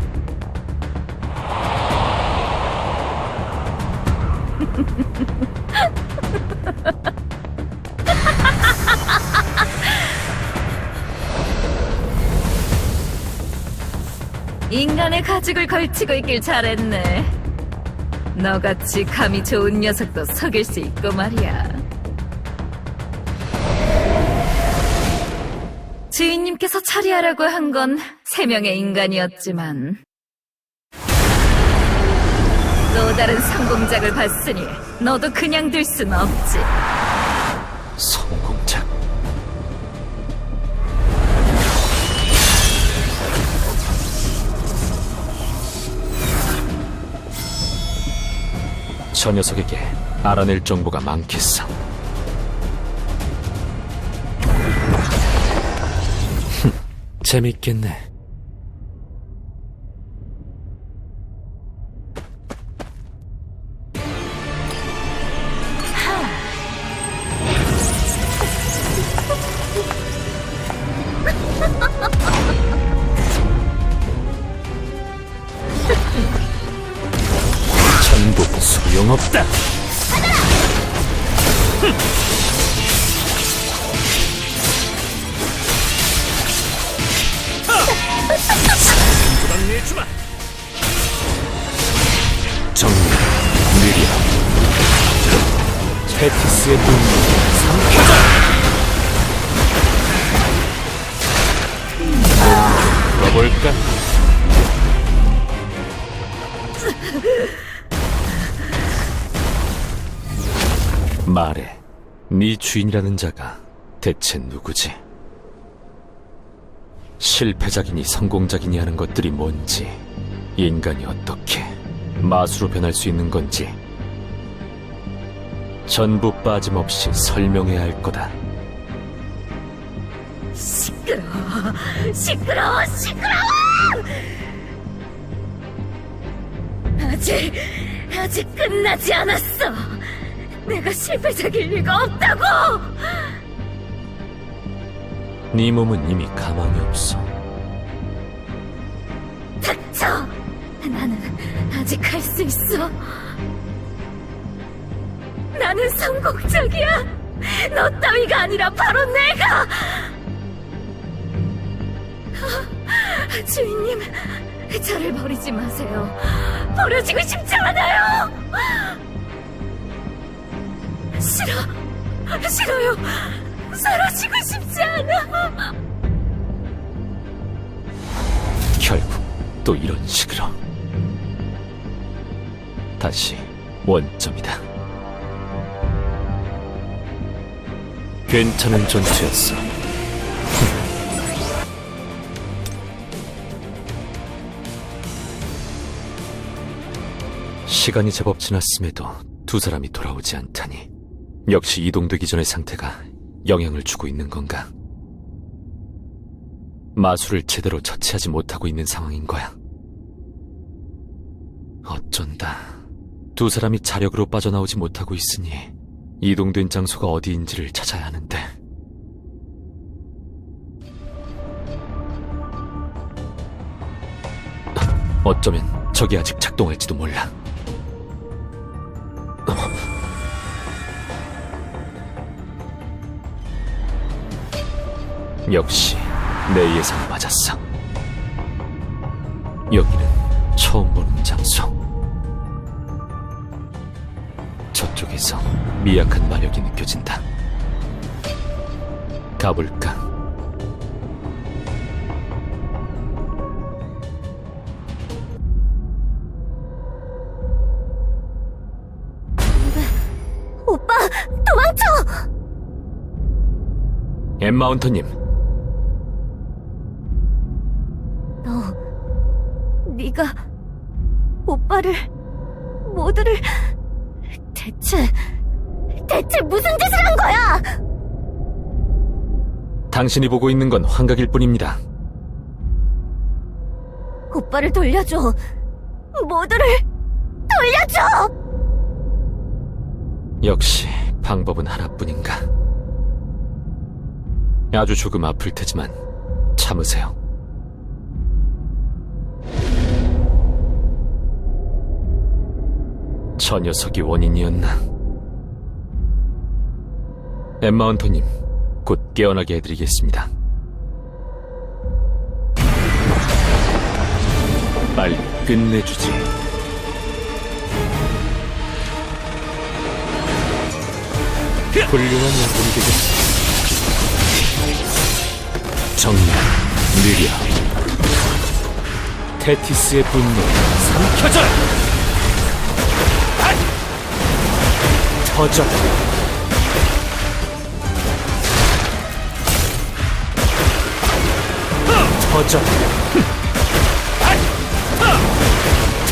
인간의 가죽을 걸치고 있길 잘했네. 너같이 감이 좋은 녀석도 속일 수 있고 말이야. 주인님께서 처리하라고 한 건 3명의 인간이었지만 또 다른 성공작을 봤으니 너도 그냥 둘 순 없지. 성공작. 저 녀석에게 알아낼 정보가 많겠어. 재밌겠네. 전부 소용없다. 정리 느려. 테티스의 눈물 삼켜자. 풀어볼까? 말해, 네 주인이라는 자가 대체 누구지? 실패작이니 성공작이니 하는 것들이 뭔지, 인간이 어떻게 마수로 변할 수 있는 건지 전부 빠짐없이 설명해야 할 거다. 시끄러워, 시끄러워, 시끄러워! 아직 끝나지 않았어. 내가 실패작일 리가 없다고! 네 몸은 이미 가망이 없어. 닥쳐! 나는 아직 할 수 있어. 나는 성공작이야. 너 따위가 아니라 바로 내가! 주인님, 저를 버리지 마세요. 버려지고 싶지 않아요! 싫어요. 사라지고 싶지 않아. 결국 또 이런 식으로 다시 원점이다. 괜찮은 전투였어. 시간이 제법 지났음에도 두 사람이 돌아오지 않다니, 역시 이동되기 전의 상태가 영향을 주고 있는 건가? 마수를 제대로 처치하지 못하고 있는 상황인 거야. 어쩐다. 두 사람이 자력으로 빠져나오지 못하고 있으니 이동된 장소가 어디인지를 찾아야 하는데. 어쩌면 저기 아직 작동할지도 몰라. 역시 내 예상 맞았어. 여기는 처음 보는 장소. 저쪽에서 미약한 마력이 느껴진다. 가볼까? 오빠, 도망쳐! 엠마운터님, 네가 오빠를, 모두를 대체 무슨 짓을 한 거야? 당신이 보고 있는 건 환각일 뿐입니다. 오빠를 돌려줘. 모두를. 돌려줘! 역시 방법은 하나뿐인가. 아주 조금 아플 테지만 참으세요. 저 녀석이 원인이었나? 엠마 헌터님, 곧 깨어나게 해드리겠습니다. 빨리 끝내주지. 훌륭한 양분이 되겠어. 정렬, 느려. 테티스의 분노 삼켜져라! 터져! 터져!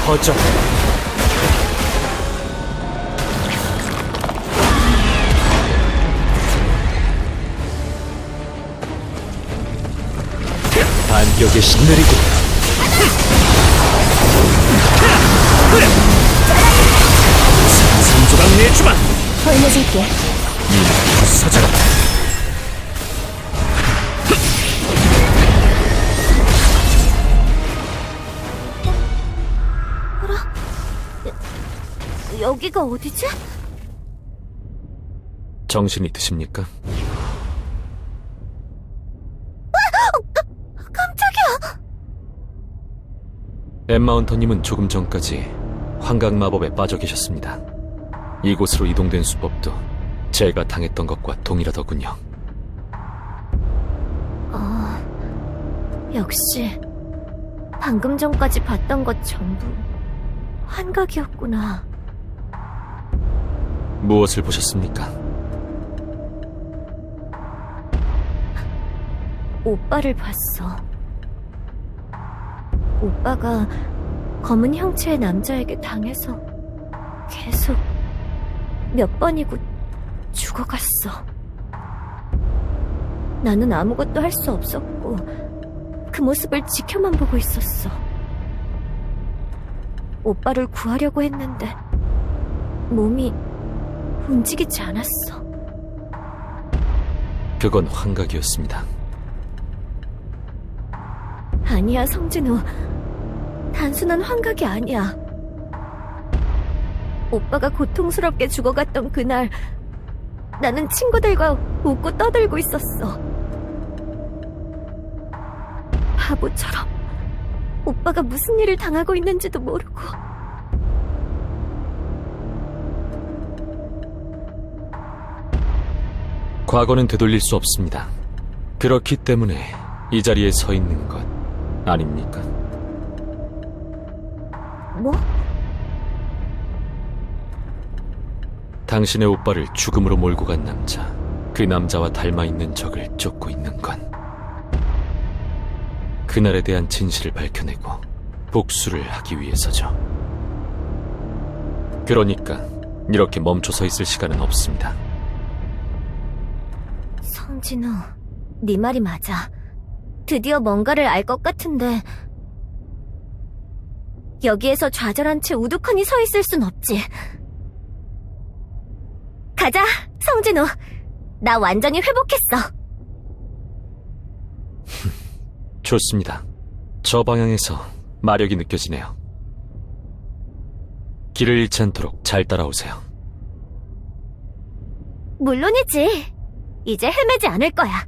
터져! 반격의 신느리고 산산조각 내주마! 돌려줄게. 이 부서져라! 여기가 어디지? 정신이 드십니까? 깜짝이야! 엠마 헌터님은 조금 전까지 환각 마법에 빠져 계셨습니다. 이곳으로 이동된 수법도 제가 당했던 것과 동일하더군요. 역시 방금 전까지 봤던 것 전부 환각이었구나. 무엇을 보셨습니까? 오빠를 봤어. 오빠가 검은 형체의 남자에게 당해서 계속 몇 번이고 죽어갔어. 나는 아무것도 할 수 없었고 그 모습을 지켜만 보고 있었어. 오빠를 구하려고 했는데 몸이 움직이지 않았어. 그건 환각이었습니다. 아니야, 성진우. 단순한 환각이 아니야. 오빠가 고통스럽게 죽어갔던 그날 나는 친구들과 웃고 떠들고 있었어. 바보처럼 오빠가 무슨 일을 당하고 있는지도 모르고. 과거는 되돌릴 수 없습니다. 그렇기 때문에 이 자리에 서 있는 것 아닙니까? 뭐? 당신의 오빠를 죽음으로 몰고 간 남자, 그 남자와 닮아있는 적을 쫓고 있는 건 그날에 대한 진실을 밝혀내고 복수를 하기 위해서죠. 그러니까 이렇게 멈춰서 있을 시간은 없습니다. 성진우, 네 말이 맞아. 드디어 뭔가를 알 것 같은데 여기에서 좌절한 채 우두커니 서 있을 순 없지. 가자, 성진우. 나 완전히 회복했어. 좋습니다. 저 방향에서 마력이 느껴지네요. 길을 잃지 않도록 잘 따라오세요. 물론이지. 이제 헤매지 않을 거야.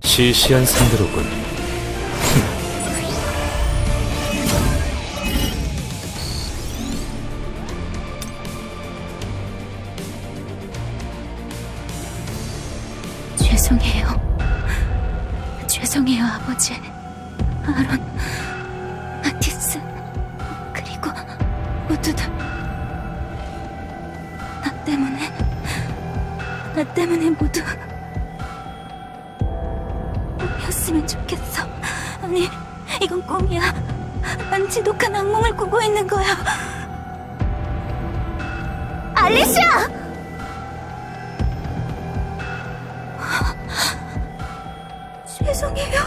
시시한 상대로군. 죄송해요, 아버지. 아론, 아티스, 그리고 모두들. 나 때문에 모두 꿈이었으면 좋겠어. 아니, 이건 꿈이야. 난 지독한 악몽을 꾸고 있는 거야. 알리시아! 죄송해요.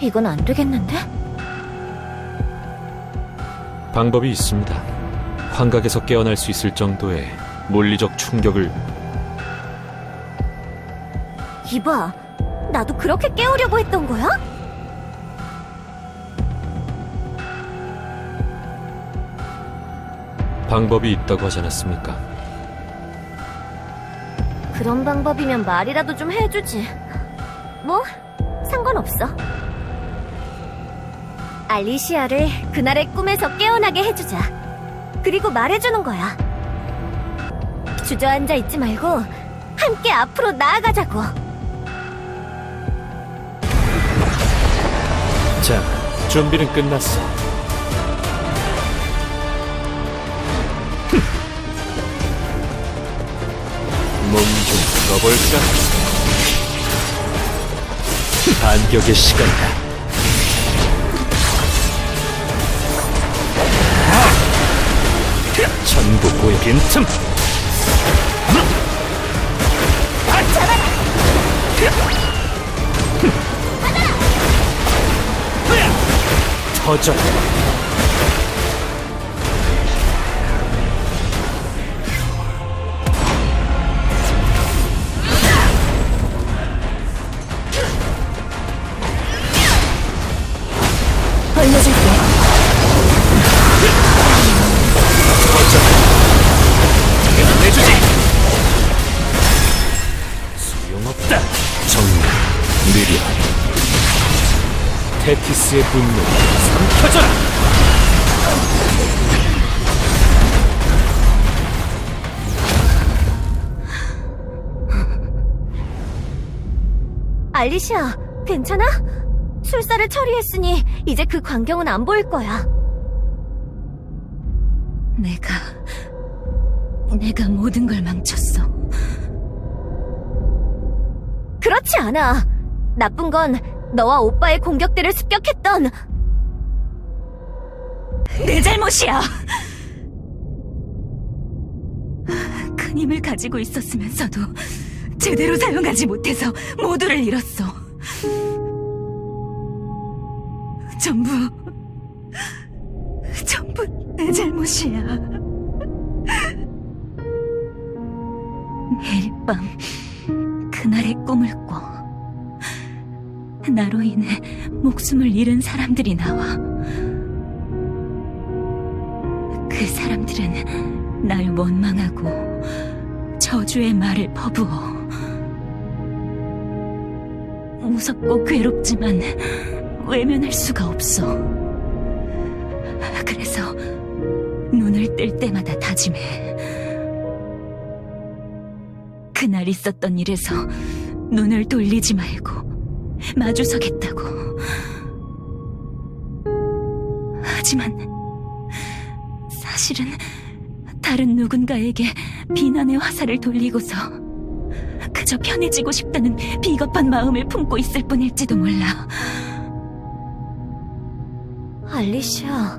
이건 안 되겠는데? 방법이 있습니다. 환각에서 깨어날 수 있을 정도의 물리적 충격을. 이봐, 나도 그렇게 깨우려고 했던 거야? 방법이 있다고 하지 않았습니까? 그런 방법이면 말이라도 좀 해주지. 뭐, 상관없어. 알리시아를 그날의 꿈에서 깨어나게 해주자. 그리고 말해주는 거야. 주저앉아 있지 말고 함께 앞으로 나아가자고. 자, 준비는 끝났어. 몸 좀 풀어볼까? 반격의 시간이다. 전국고의 빈틈! 터져! 벌려줄게. 내주지! 소용없다! 정말 느려. 테티스의 분노 삼켜져라! 알리시아, 괜찮아? 술사를 처리했으니 이제 그 광경은 안 보일 거야. 내가 모든 걸 망쳤어. 그렇지 않아. 나쁜 건 너와 오빠의 공격들을 습격했던 내 잘못이야! 큰 힘을 가지고 있었으면서도 제대로 사용하지 못해서 모두를 잃었어. 전부 내 잘못이야. 매일 밤 그날의 꿈을 꿔. 나로 인해 목숨을 잃은 사람들이 나와. 그 사람들은 날 원망하고 저주의 말을 퍼부어. 무섭고 괴롭지만 외면할 수가 없어. 그래서 눈을 뜰 때마다 다짐해. 그날 있었던 일에서 눈을 돌리지 말고 마주서겠다고. 하지만 사실은 다른 누군가에게 비난의 화살을 돌리고서 그저 편해지고 싶다는 비겁한 마음을 품고 있을 뿐일지도 몰라. 알리시아.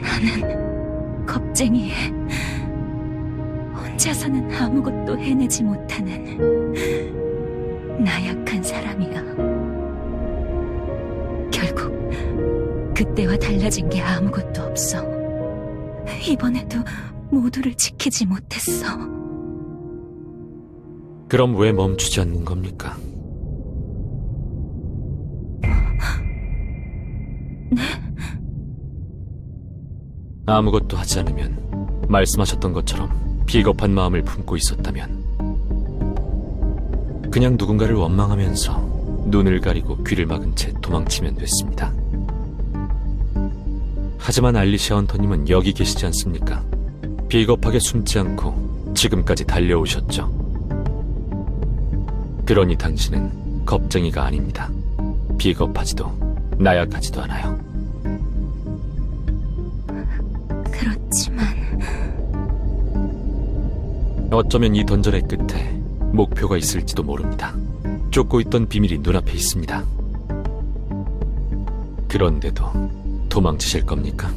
나는 겁쟁이에 혼자서는 아무것도 해내지 못하는 나약한 사람이야. 결국 그때와 달라진 게 아무것도 없어. 이번에도 모두를 지키지 못했어. 그럼 왜 멈추지 않는 겁니까? 네? 아무것도 하지 않으면, 말씀하셨던 것처럼 비겁한 마음을 품고 있었다면, 그냥 누군가를 원망하면서 눈을 가리고 귀를 막은 채 도망치면 됐습니다. 하지만 알리시아 헌터님은 여기 계시지 않습니까? 비겁하게 숨지 않고 지금까지 달려오셨죠. 그러니 당신은 겁쟁이가 아닙니다. 비겁하지도 나약하지도 않아요. 그렇지만 어쩌면 이 던전의 끝에 목표가 있을지도 모릅니다. 쫓고 있던 비밀이 눈앞에 있습니다. 그런데도 도망치실 겁니까?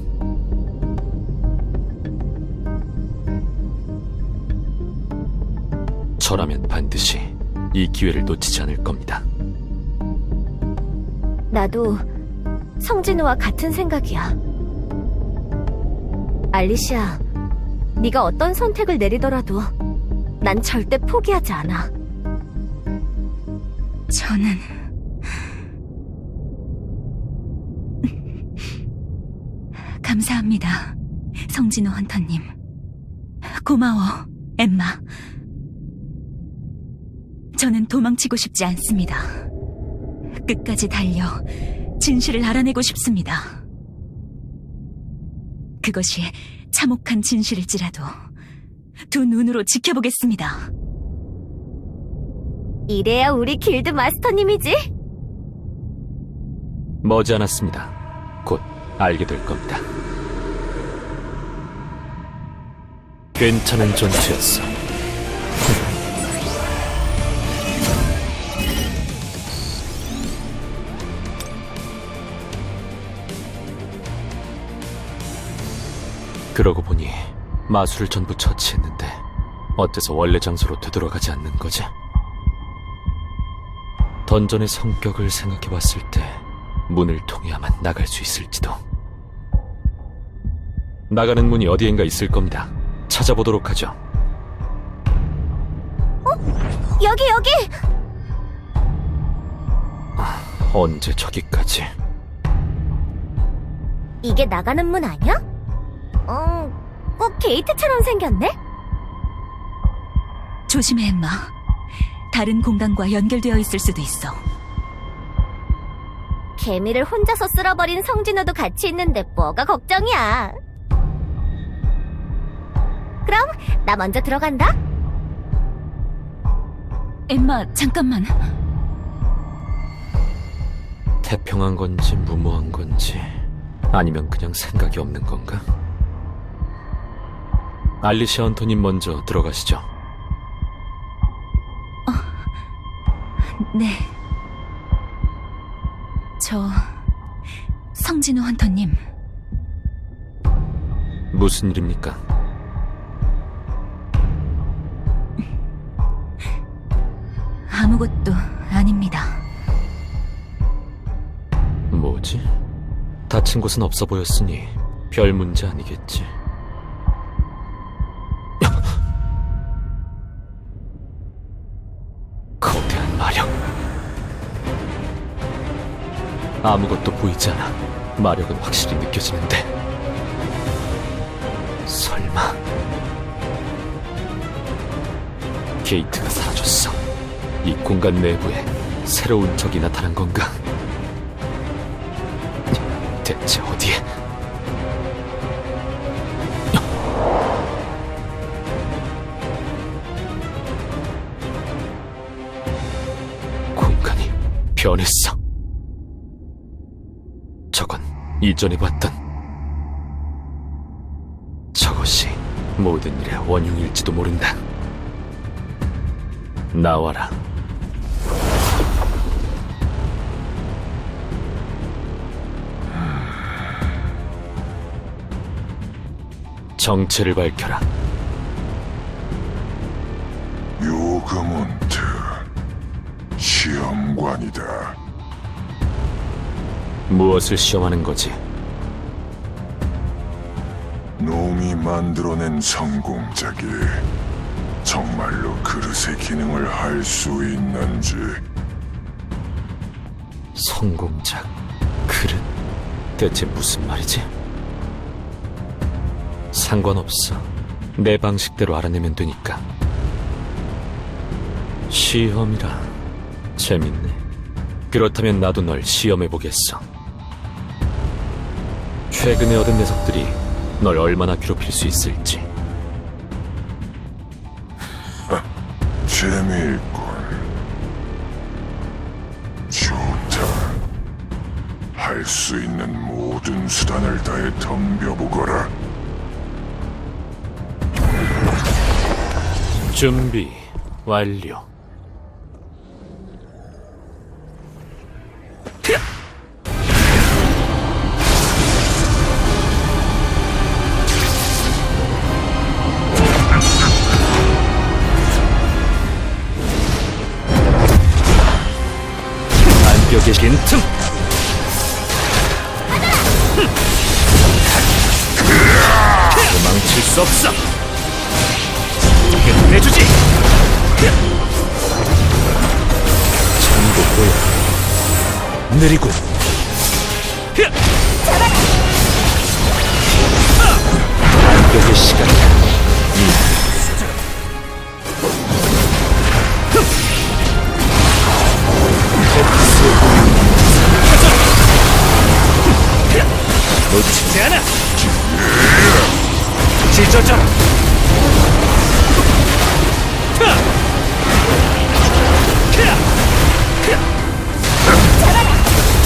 저라면 반드시 이 기회를 놓치지 않을 겁니다. 나도 성진우와 같은 생각이야. 알리시아, 네가 어떤 선택을 내리더라도 난 절대 포기하지 않아. 저는 감사합니다, 성진우 헌터님. 고마워, 엠마. 저는 도망치고 싶지 않습니다. 끝까지 달려 진실을 알아내고 싶습니다. 그것이 참혹한 진실일지라도 두 눈으로 지켜보겠습니다. 이래야 우리 길드 마스터님이지. 머지않았습니다. 곧 알게 될 겁니다. 괜찮은 전투였어. 그러고 보니 마수를 전부 처치했는데 어째서 원래 장소로 되돌아가지 않는 거지? 던전의 성격을 생각해봤을 때 문을 통해야만 나갈 수 있을지도. 나가는 문이 어디엔가 있을 겁니다. 찾아보도록 하죠. 여기! 언제 저기까지? 이게 나가는 문 아니야? 꼭 게이트처럼 생겼네? 조심해, 엠마. 다른 공간과 연결되어 있을 수도 있어. 개미를 혼자서 쓸어버린 성진우도 같이 있는데 뭐가 걱정이야. 그럼 나 먼저 들어간다. 엠마, 잠깐만. 태평한 건지 무모한 건지 아니면 그냥 생각이 없는 건가? 알리시아 헌터님 먼저 들어가시죠. 네. 저 성진우 헌터님, 무슨 일입니까? 아무것도 아닙니다. 뭐지? 다친 곳은 없어 보였으니 별 문제 아니겠지. 거대한 마력. 아무것도 보이지 않아. 마력은 확실히 느껴지는데. 설마 게이트가 사라졌어. 이 공간 내부에 새로운 적이 나타난 건가? 대체 어디에? 공간이 변했어. 저건 이전에 봤던 저것이 모든 일의 원흉일지도 모른다. 나와라. 정체를 밝혀라. 요그문트 시험관이다. 무엇을 시험하는 거지? 놈이 만들어낸 성공작이 정말로 그릇의 기능을 할 수 있는지. 성공작, 그릇? 대체 무슨 말이지? 상관없어. 내 방식대로 알아내면 되니까. 시험이라. 재밌네. 그렇다면 나도 널 시험해보겠어. 최근에 얻은 녀석들이 널 얼마나 괴롭힐 수 있을지. 재미있군. 좋다. 할 수 있는 모든 수단을 다해 덤벼보거라. 준비 완료. 완벽의 빈틈. 도망칠 수 없어. 끝내주지. 전부 보여. 느리군. 완벽의 시간이야. 놓치지 않아. 찢어져.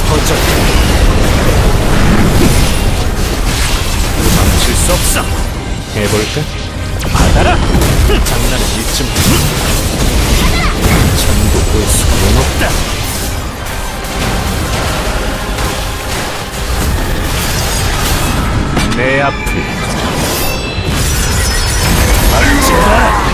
터져. 도망칠 수 없어. 해볼까? 받아라. 장난은 이쯤. 전부 볼 수는 없다. 내 앞을 막지 마.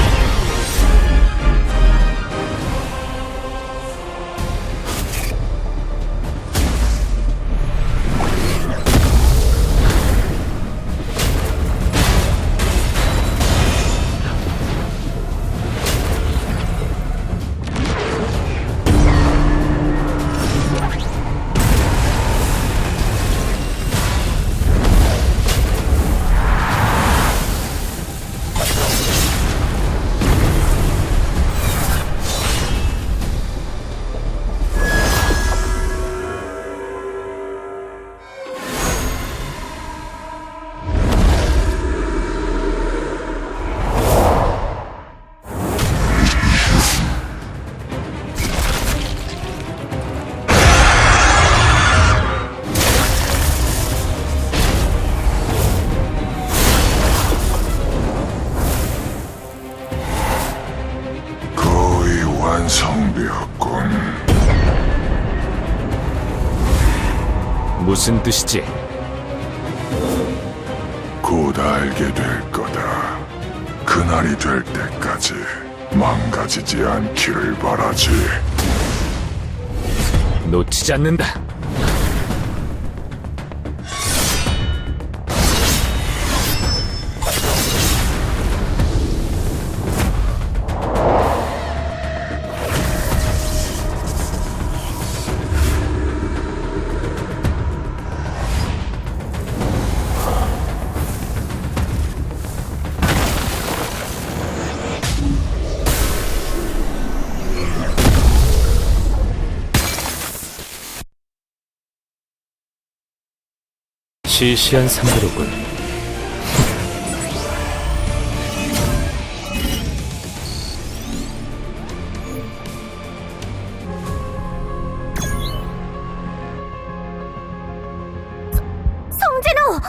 거의 완성되었군. 무슨 뜻이지? 곧 알게 될 거다. 그날이 될 때까지 망가지지 않기를 바라지. 놓치지 않는다. 시시한 상대로군. 성진호!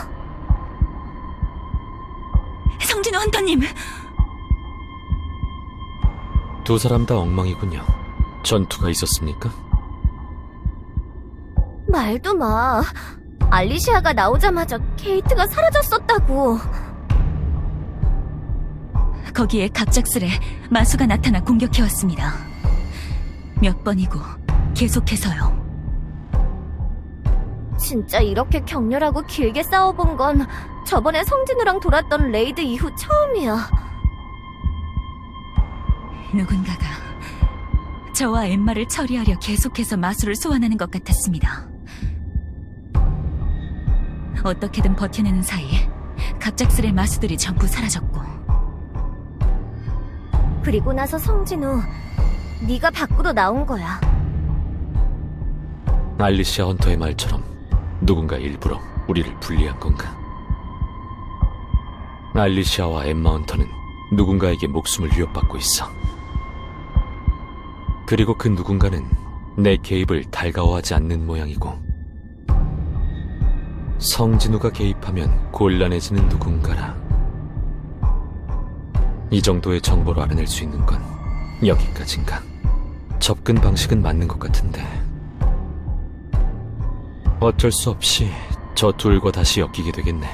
성진호 헌터님! 두 사람 다 엉망이군요. 전투가 있었습니까? 말도 마. 알리시아가 나오자마자 케이트가 사라졌었다고. 거기에 갑작스레 마수가 나타나 공격해왔습니다. 몇 번이고 계속해서요. 진짜 이렇게 격렬하고 길게 싸워본 건 저번에 성진우랑 돌았던 레이드 이후 처음이야. 누군가가 저와 엠마를 처리하려 계속해서 마수를 소환하는 것 같았습니다. 어떻게든 버텨내는 사이에 갑작스레 마수들이 전부 사라졌고, 그리고 나서 성진우, 네가 밖으로 나온 거야. 알리시아 헌터의 말처럼 누군가 일부러 우리를 분리한 건가? 알리시아와 엠마 헌터는 누군가에게 목숨을 위협받고 있어. 그리고 그 누군가는 내 개입을 달가워하지 않는 모양이고, 성진우가 개입하면 곤란해지는 누군가라. 이 정도의 정보로 알아낼 수 있는 건 여기까지인가? 접근 방식은 맞는 것 같은데 어쩔 수 없이 저 둘과 다시 엮이게 되겠네.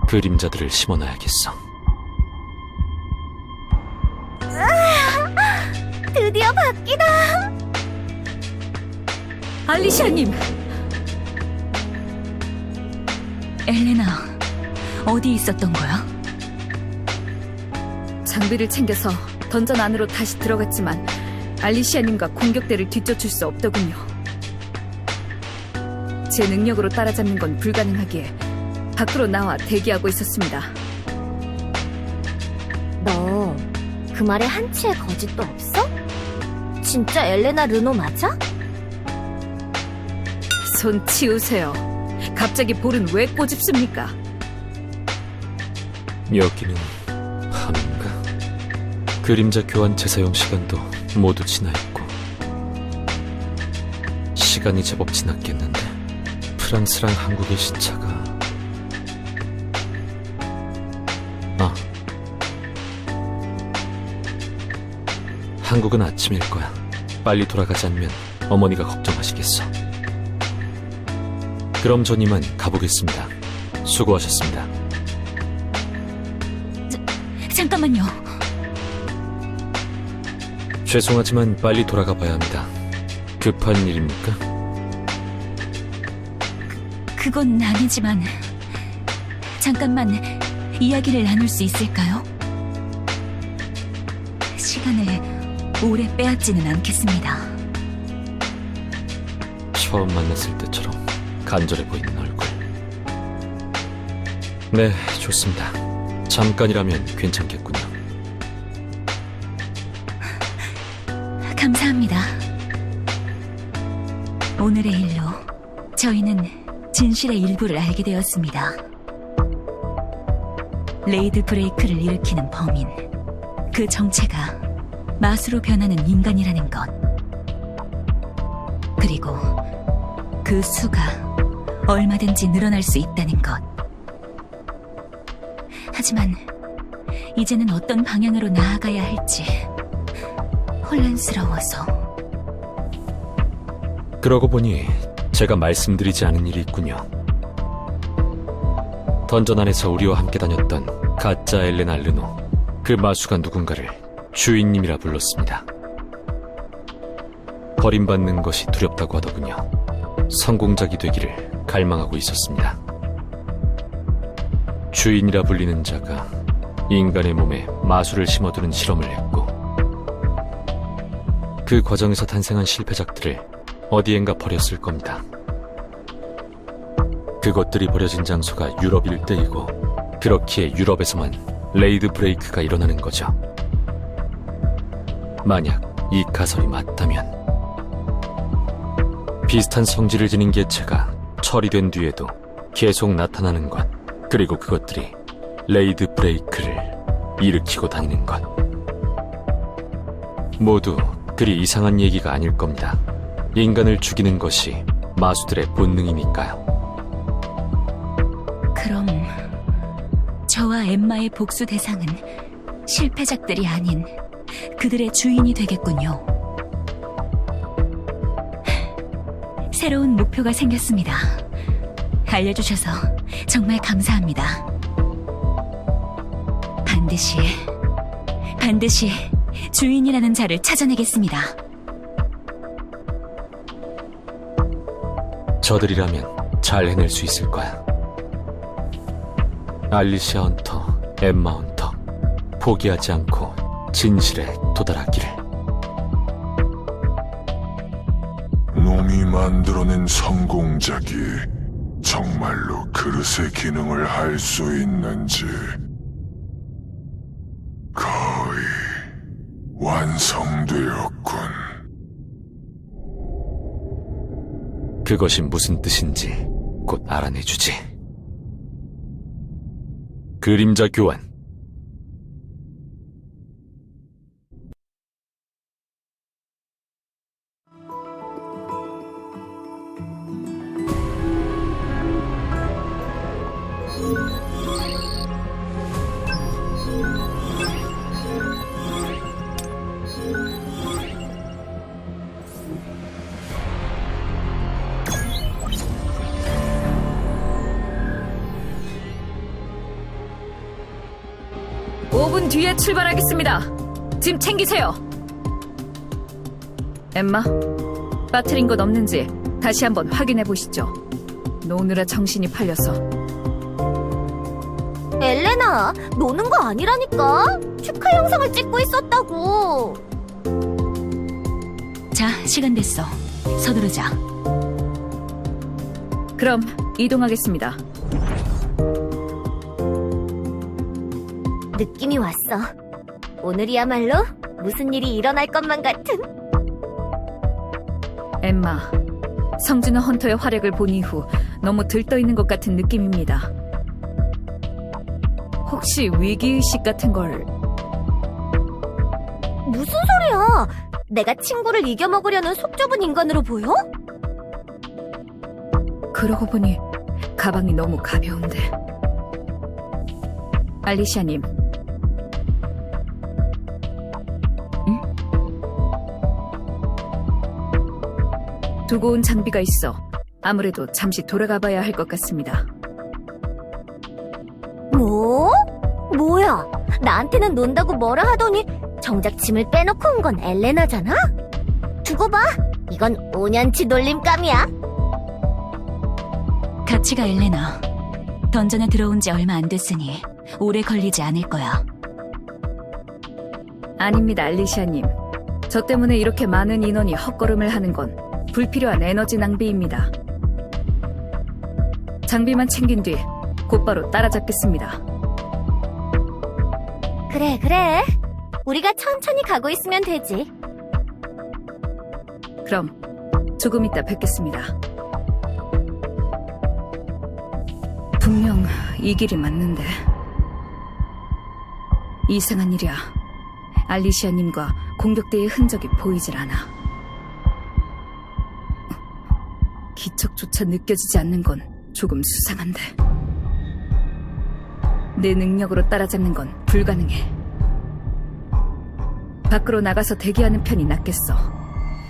그림자들을 심어놔야겠어. 드디어 바뀌다. 알리시아님! 엘레나, 어디 있었던 거야? 장비를 챙겨서 던전 안으로 다시 들어갔지만 알리시아님과 공격대를 뒤쫓을 수 없더군요. 제 능력으로 따라잡는 건 불가능하기에 밖으로 나와 대기하고 있었습니다. 너 그 말에 한치의 거짓도 없어? 진짜 엘레나 르노 맞아? 손 치우세요. 갑자기 볼은 왜 꼬집습니까? 여기는 밤인가? 그림자 교환 재사용 시간도 모두 지나있고 시간이 제법 지났겠는데 프랑스랑 한국의 시차가 한국은 아침일 거야. 빨리 돌아가지 않으면 어머니가 걱정하시겠어. 그럼 전 이만 가보겠습니다. 수고하셨습니다. 잠깐만요. 죄송하지만 빨리 돌아가 봐야 합니다. 급한 일입니까? 그건 아니지만 잠깐만 이야기를 나눌 수 있을까요? 시간을 오래 빼앗지는 않겠습니다. 처음 만났을 때처럼 간절해 보이는 얼굴. 네, 좋습니다. 잠깐이라면 괜찮겠군요. 감사합니다. 오늘의 일로 저희는 진실의 일부를 알게 되었습니다. 레이드 브레이크를 일으키는 범인, 그 정체가 마수로 변하는 인간이라는 것, 그리고 그 수가 얼마든지 늘어날 수 있다는 것. 하지만 이제는 어떤 방향으로 나아가야 할지 혼란스러워서. 그러고 보니 제가 말씀드리지 않은 일이 있군요. 던전 안에서 우리와 함께 다녔던 가짜 엘레나 르노, 그 마수가 누군가를 주인님이라 불렀습니다. 버림받는 것이 두렵다고 하더군요. 성공작이 되기를 갈망하고 있었습니다. 주인이라 불리는 자가 인간의 몸에 마수를 심어두는 실험을 했고 그 과정에서 탄생한 실패작들을 어디엔가 버렸을 겁니다. 그것들이 버려진 장소가 유럽 일대이고 그렇기에 유럽에서만 레이드 브레이크가 일어나는 거죠. 만약 이 가설이 맞다면 비슷한 성질을 지닌 개체가 처리된 뒤에도 계속 나타나는 것, 그리고 그것들이 레이드 브레이크를 일으키고 다니는 것, 모두 그리 이상한 얘기가 아닐 겁니다. 인간을 죽이는 것이 마수들의 본능이니까요. 그럼 저와 엠마의 복수 대상은 실패작들이 아닌 그들의 주인이 되겠군요. 새로운 목표가 생겼습니다. 알려주셔서 정말 감사합니다. 반드시 주인이라는 자를 찾아내겠습니다. 저들이라면 잘 해낼 수 있을 거야. 알리시아 헌터, 엠마 헌터, 포기하지 않고 진실에 도달하기를. 놈이 만들어낸 성공작이 정말로 그릇의 기능을 할 수 있는지 거의 완성되었군. 그것이 무슨 뜻인지 곧 알아내주지. 그림자 교환. 뒤에 출발하겠습니다. 짐 챙기세요. 엠마, 빠뜨린 것 없는지 다시 한번 확인해 보시죠. 노느라 정신이 팔려서. 엘레나, 노는 거 아니라니까. 축하 영상을 찍고 있었다고. 자, 시간 됐어. 서두르자. 그럼 이동하겠습니다. 느낌이 왔어. 오늘이야말로 무슨 일이 일어날 것만 같은. 엠마, 성진우 헌터의 활약을 본 이후 너무 들떠있는 것 같은 느낌입니다. 혹시 위기의식 같은 걸... 무슨 소리야? 내가 친구를 이겨먹으려는 속 좁은 인간으로 보여? 그러고 보니 가방이 너무 가벼운데. 알리시아님. 응? 두고 온 장비가 있어 아무래도 잠시 돌아가 봐야 할 것 같습니다. 뭐? 뭐야? 나한테는 논다고 뭐라 하더니 정작 짐을 빼놓고 온 건 엘레나잖아? 두고 봐. 이건 5년치 놀림감이야. 같이 가, 엘레나. 던전에 들어온 지 얼마 안 됐으니 오래 걸리지 않을 거야. 아닙니다, 알리시아님. 저 때문에 이렇게 많은 인원이 헛걸음을 하는 건 불필요한 에너지 낭비입니다. 장비만 챙긴 뒤 곧바로 따라잡겠습니다. 그래. 우리가 천천히 가고 있으면 되지. 그럼 조금 이따 뵙겠습니다. 분명 이 길이 맞는데. 이상한 일이야. 알리시아님과 공격대의 흔적이 보이질 않아. 기척조차 느껴지지 않는 건 조금 수상한데. 내 능력으로 따라잡는 건 불가능해. 밖으로 나가서 대기하는 편이 낫겠어.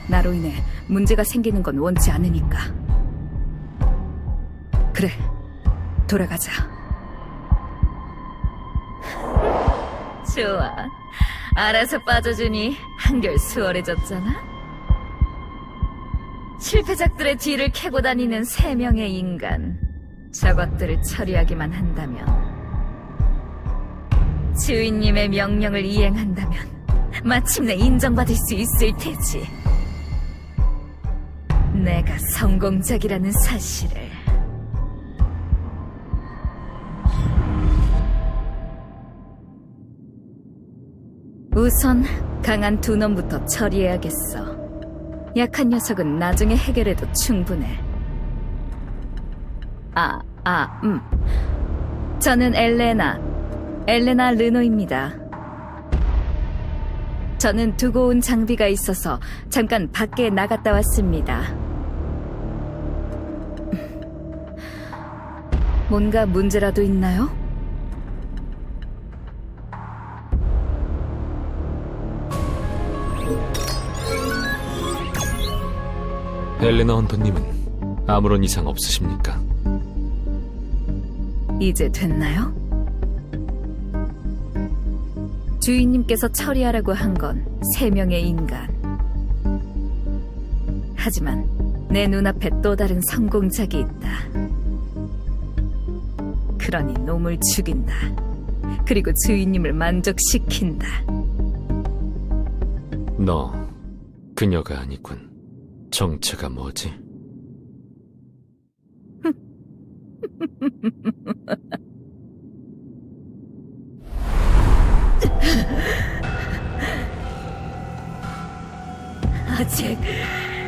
나로 인해 문제가 생기는 건 원치 않으니까. 그래, 돌아가자. 좋아. 알아서 빠져주니 한결 수월해졌잖아? 실패작들의 뒤를 캐고 다니는 3명의 인간. 저것들을 처리하기만 한다면, 주인님의 명령을 이행한다면 마침내 인정받을 수 있을 테지. 내가 성공작이라는 사실을. 우선 강한 두 놈부터 처리해야겠어. 약한 녀석은 나중에 해결해도 충분해. 저는 엘레나 르노입니다. 저는 두고 온 장비가 있어서 잠깐 밖에 나갔다 왔습니다. 뭔가 문제라도 있나요? 엘레나 헌터님은 아무런 이상 없으십니까? 이제 됐나요? 주인님께서 처리하라고 한 건 3명의 인간. 하지만 내 눈앞에 또 다른 성공작이 있다. 그러니 놈을 죽인다. 그리고 주인님을 만족시킨다. 너, 그녀가 아니군. 정체가 뭐지?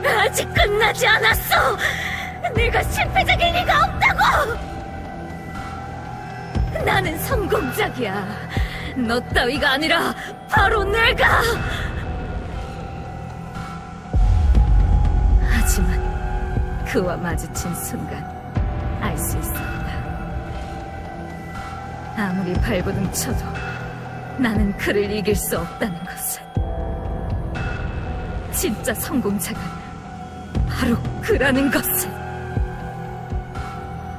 아직 끝나지 않았어. 내가 실패작일 리가 없다고. 나는 성공작이야. 너 따위가 아니라 바로 내가. 하지만 그와 마주친 순간 알 수 있었다. 아무리 발버둥 쳐도 나는 그를 이길 수 없다는 것을. 진짜 성공작은 바로 그라는 것을.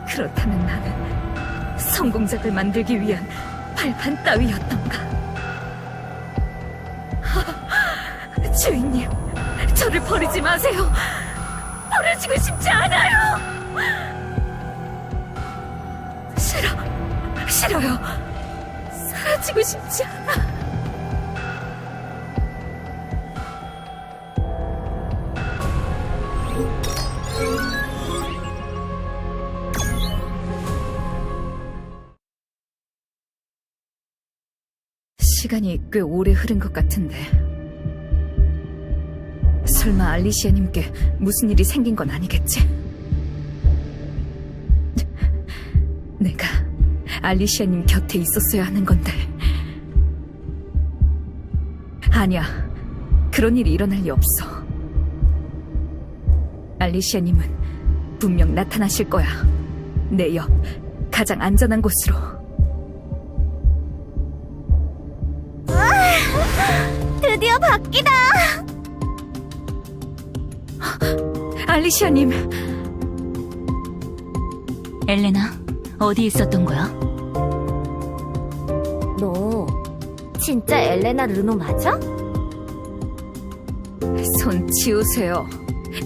그렇다면 나는 성공작을 만들기 위한 발판 따위였던가. 주인님, 저를 버리지 마세요. 사라지고 싶지 않아요. 싫어요. 사라지고 싶지 않아. 시간이 꽤 오래 흐른 것 같은데 설마 알리시아님께 무슨 일이 생긴 건 아니겠지? 내가 알리시아님 곁에 있었어야 하는 건데. 아니야, 그런 일이 일어날 리 없어. 알리시아님은 분명 나타나실 거야. 내 옆 가장 안전한 곳으로. 드디어 바뀌다. 알리시아님, 엘레나, 어디 있었던 거야? 너 진짜 엘레나 르노 맞아? 손 치우세요.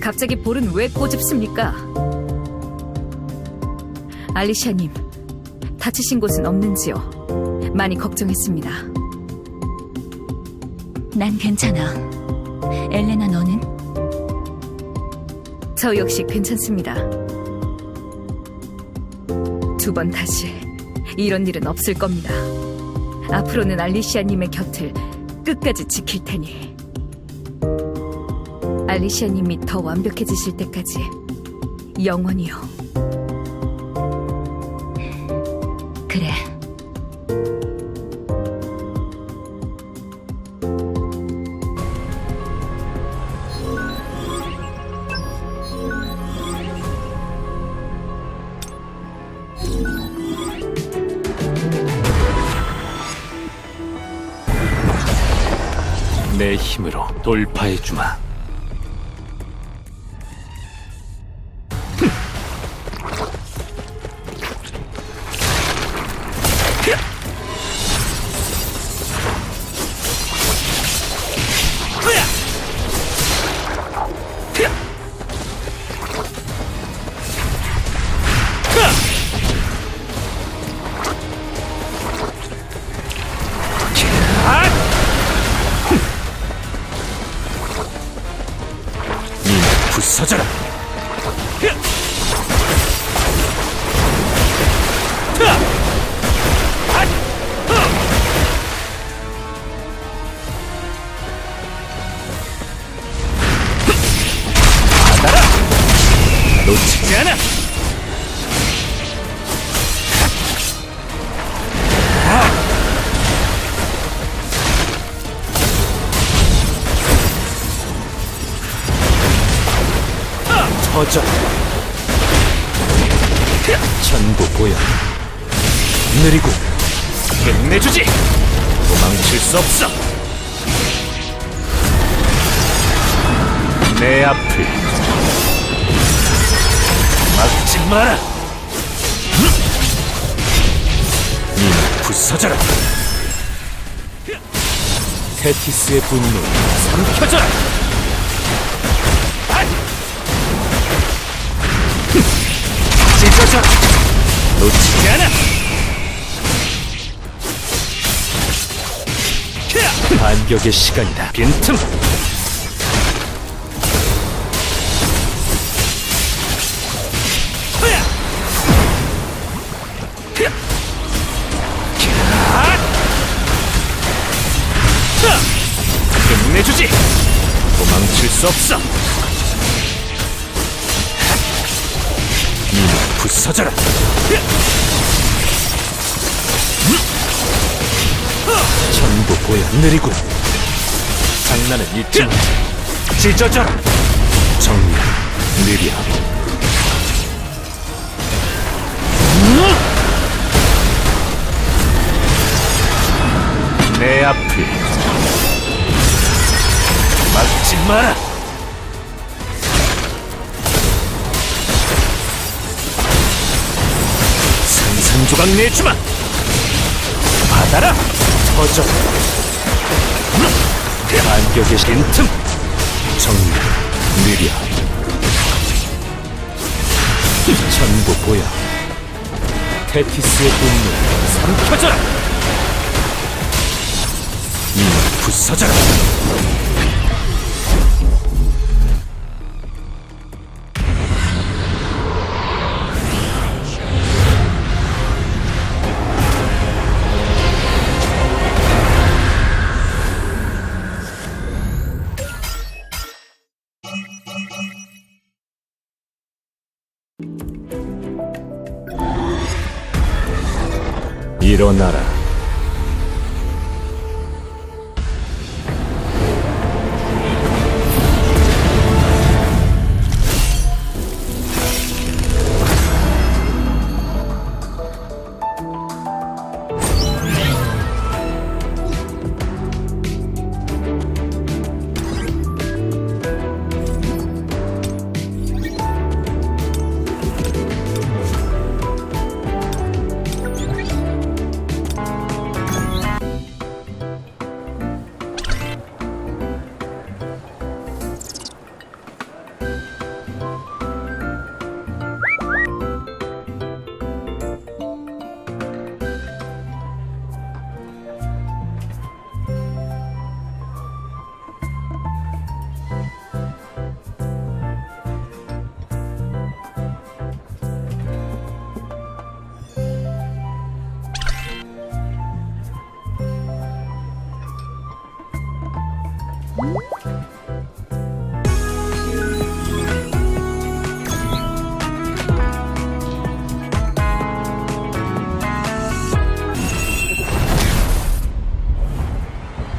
갑자기 볼은 왜 꼬집습니까? 알리시아님, 다치신 곳은 없는지요? 많이 걱정했습니다. 난 괜찮아. 엘레나, 너는? 저 역시 괜찮습니다. 두 번 다시 이런 일은 없을 겁니다. 앞으로는 알리시아님의 곁을 끝까지 지킬 테니. 알리시아님이 더 완벽해지실 때까지 영원히요. 그래. 내 힘으로 돌파해주마. 부서져라. 받아라. 놓치지 않아. 터져. 전부 보여. 느리고 끝내주지. 도망칠 수 없어. 내 앞을 막지 마라. 니 부서져라. 테티스의 분노 삼켜져라. 찢어져. 놓치지 않아. 반격의 시간이다. 빈틈. 끝내주지. 도망칠 수 없어. 니 부서져라. 전부 보여. 느리군. 장난은 잊지 마. 찢어져라. 정리야. 느려. 내 앞을 막지 마라. 산산조각 내주마. 받아라. 터져. 반격의 빈틈. 정리 느려. 전부 보여. 테티스의 분노 삼켜져라. 부서져라. 일어나라.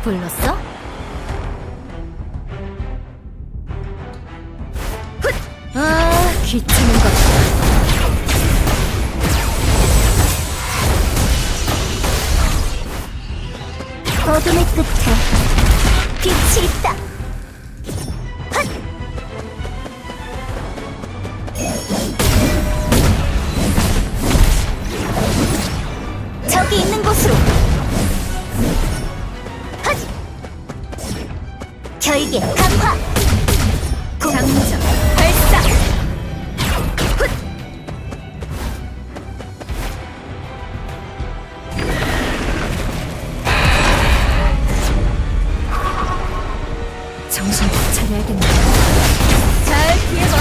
불렀어? 귀찮은 것. 어둠의 끝에 빛이 있다. 헛! 저기 있는 곳으로. 헛! 결계 강화. 장전 발사. 훗! 정신 차려야겠네. 잘 피해봐.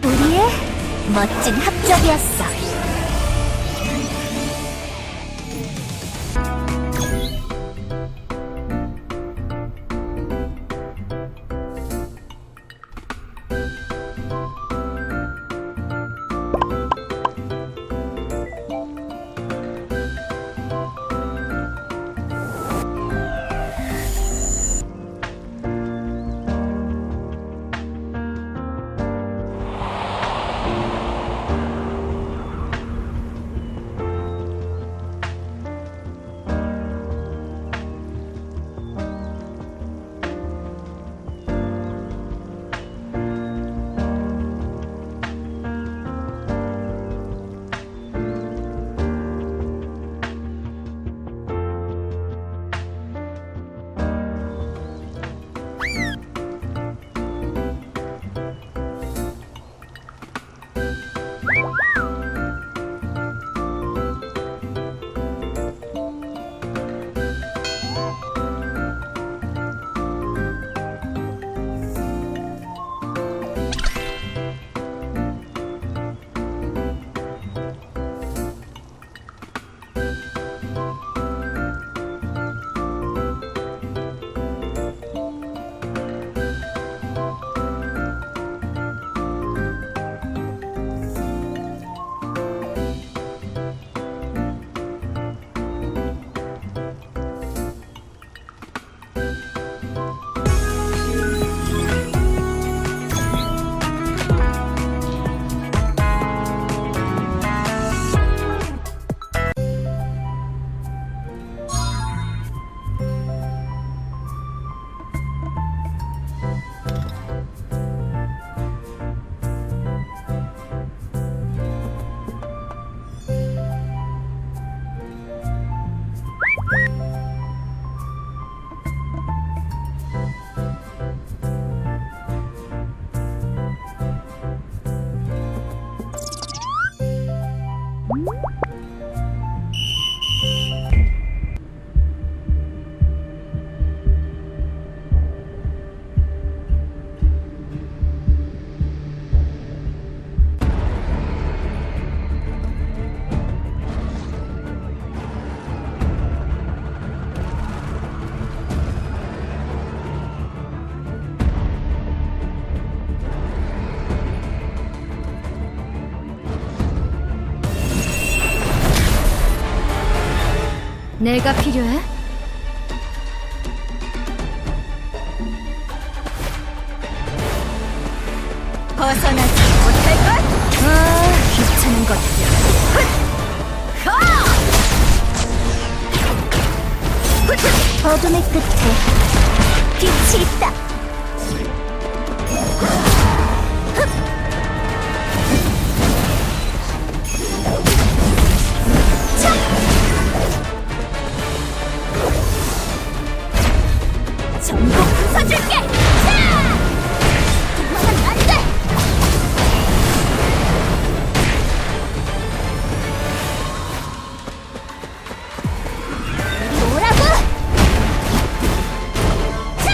우리의 멋진 합작이었어. 내가 필요해? 벗어나지 못할걸? 귀찮은 것들. 어둠의 끝에 빛이 있다. 전부 부숴줄게! 도망가면 안 돼! 이리 오라고! 자!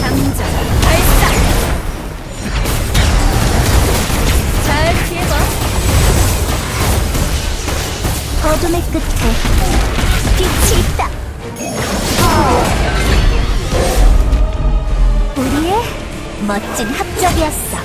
장전. 발사! 잘 피해봐. 어둠의 끝에 빛이 있다. 우리의 멋진 합작이었어.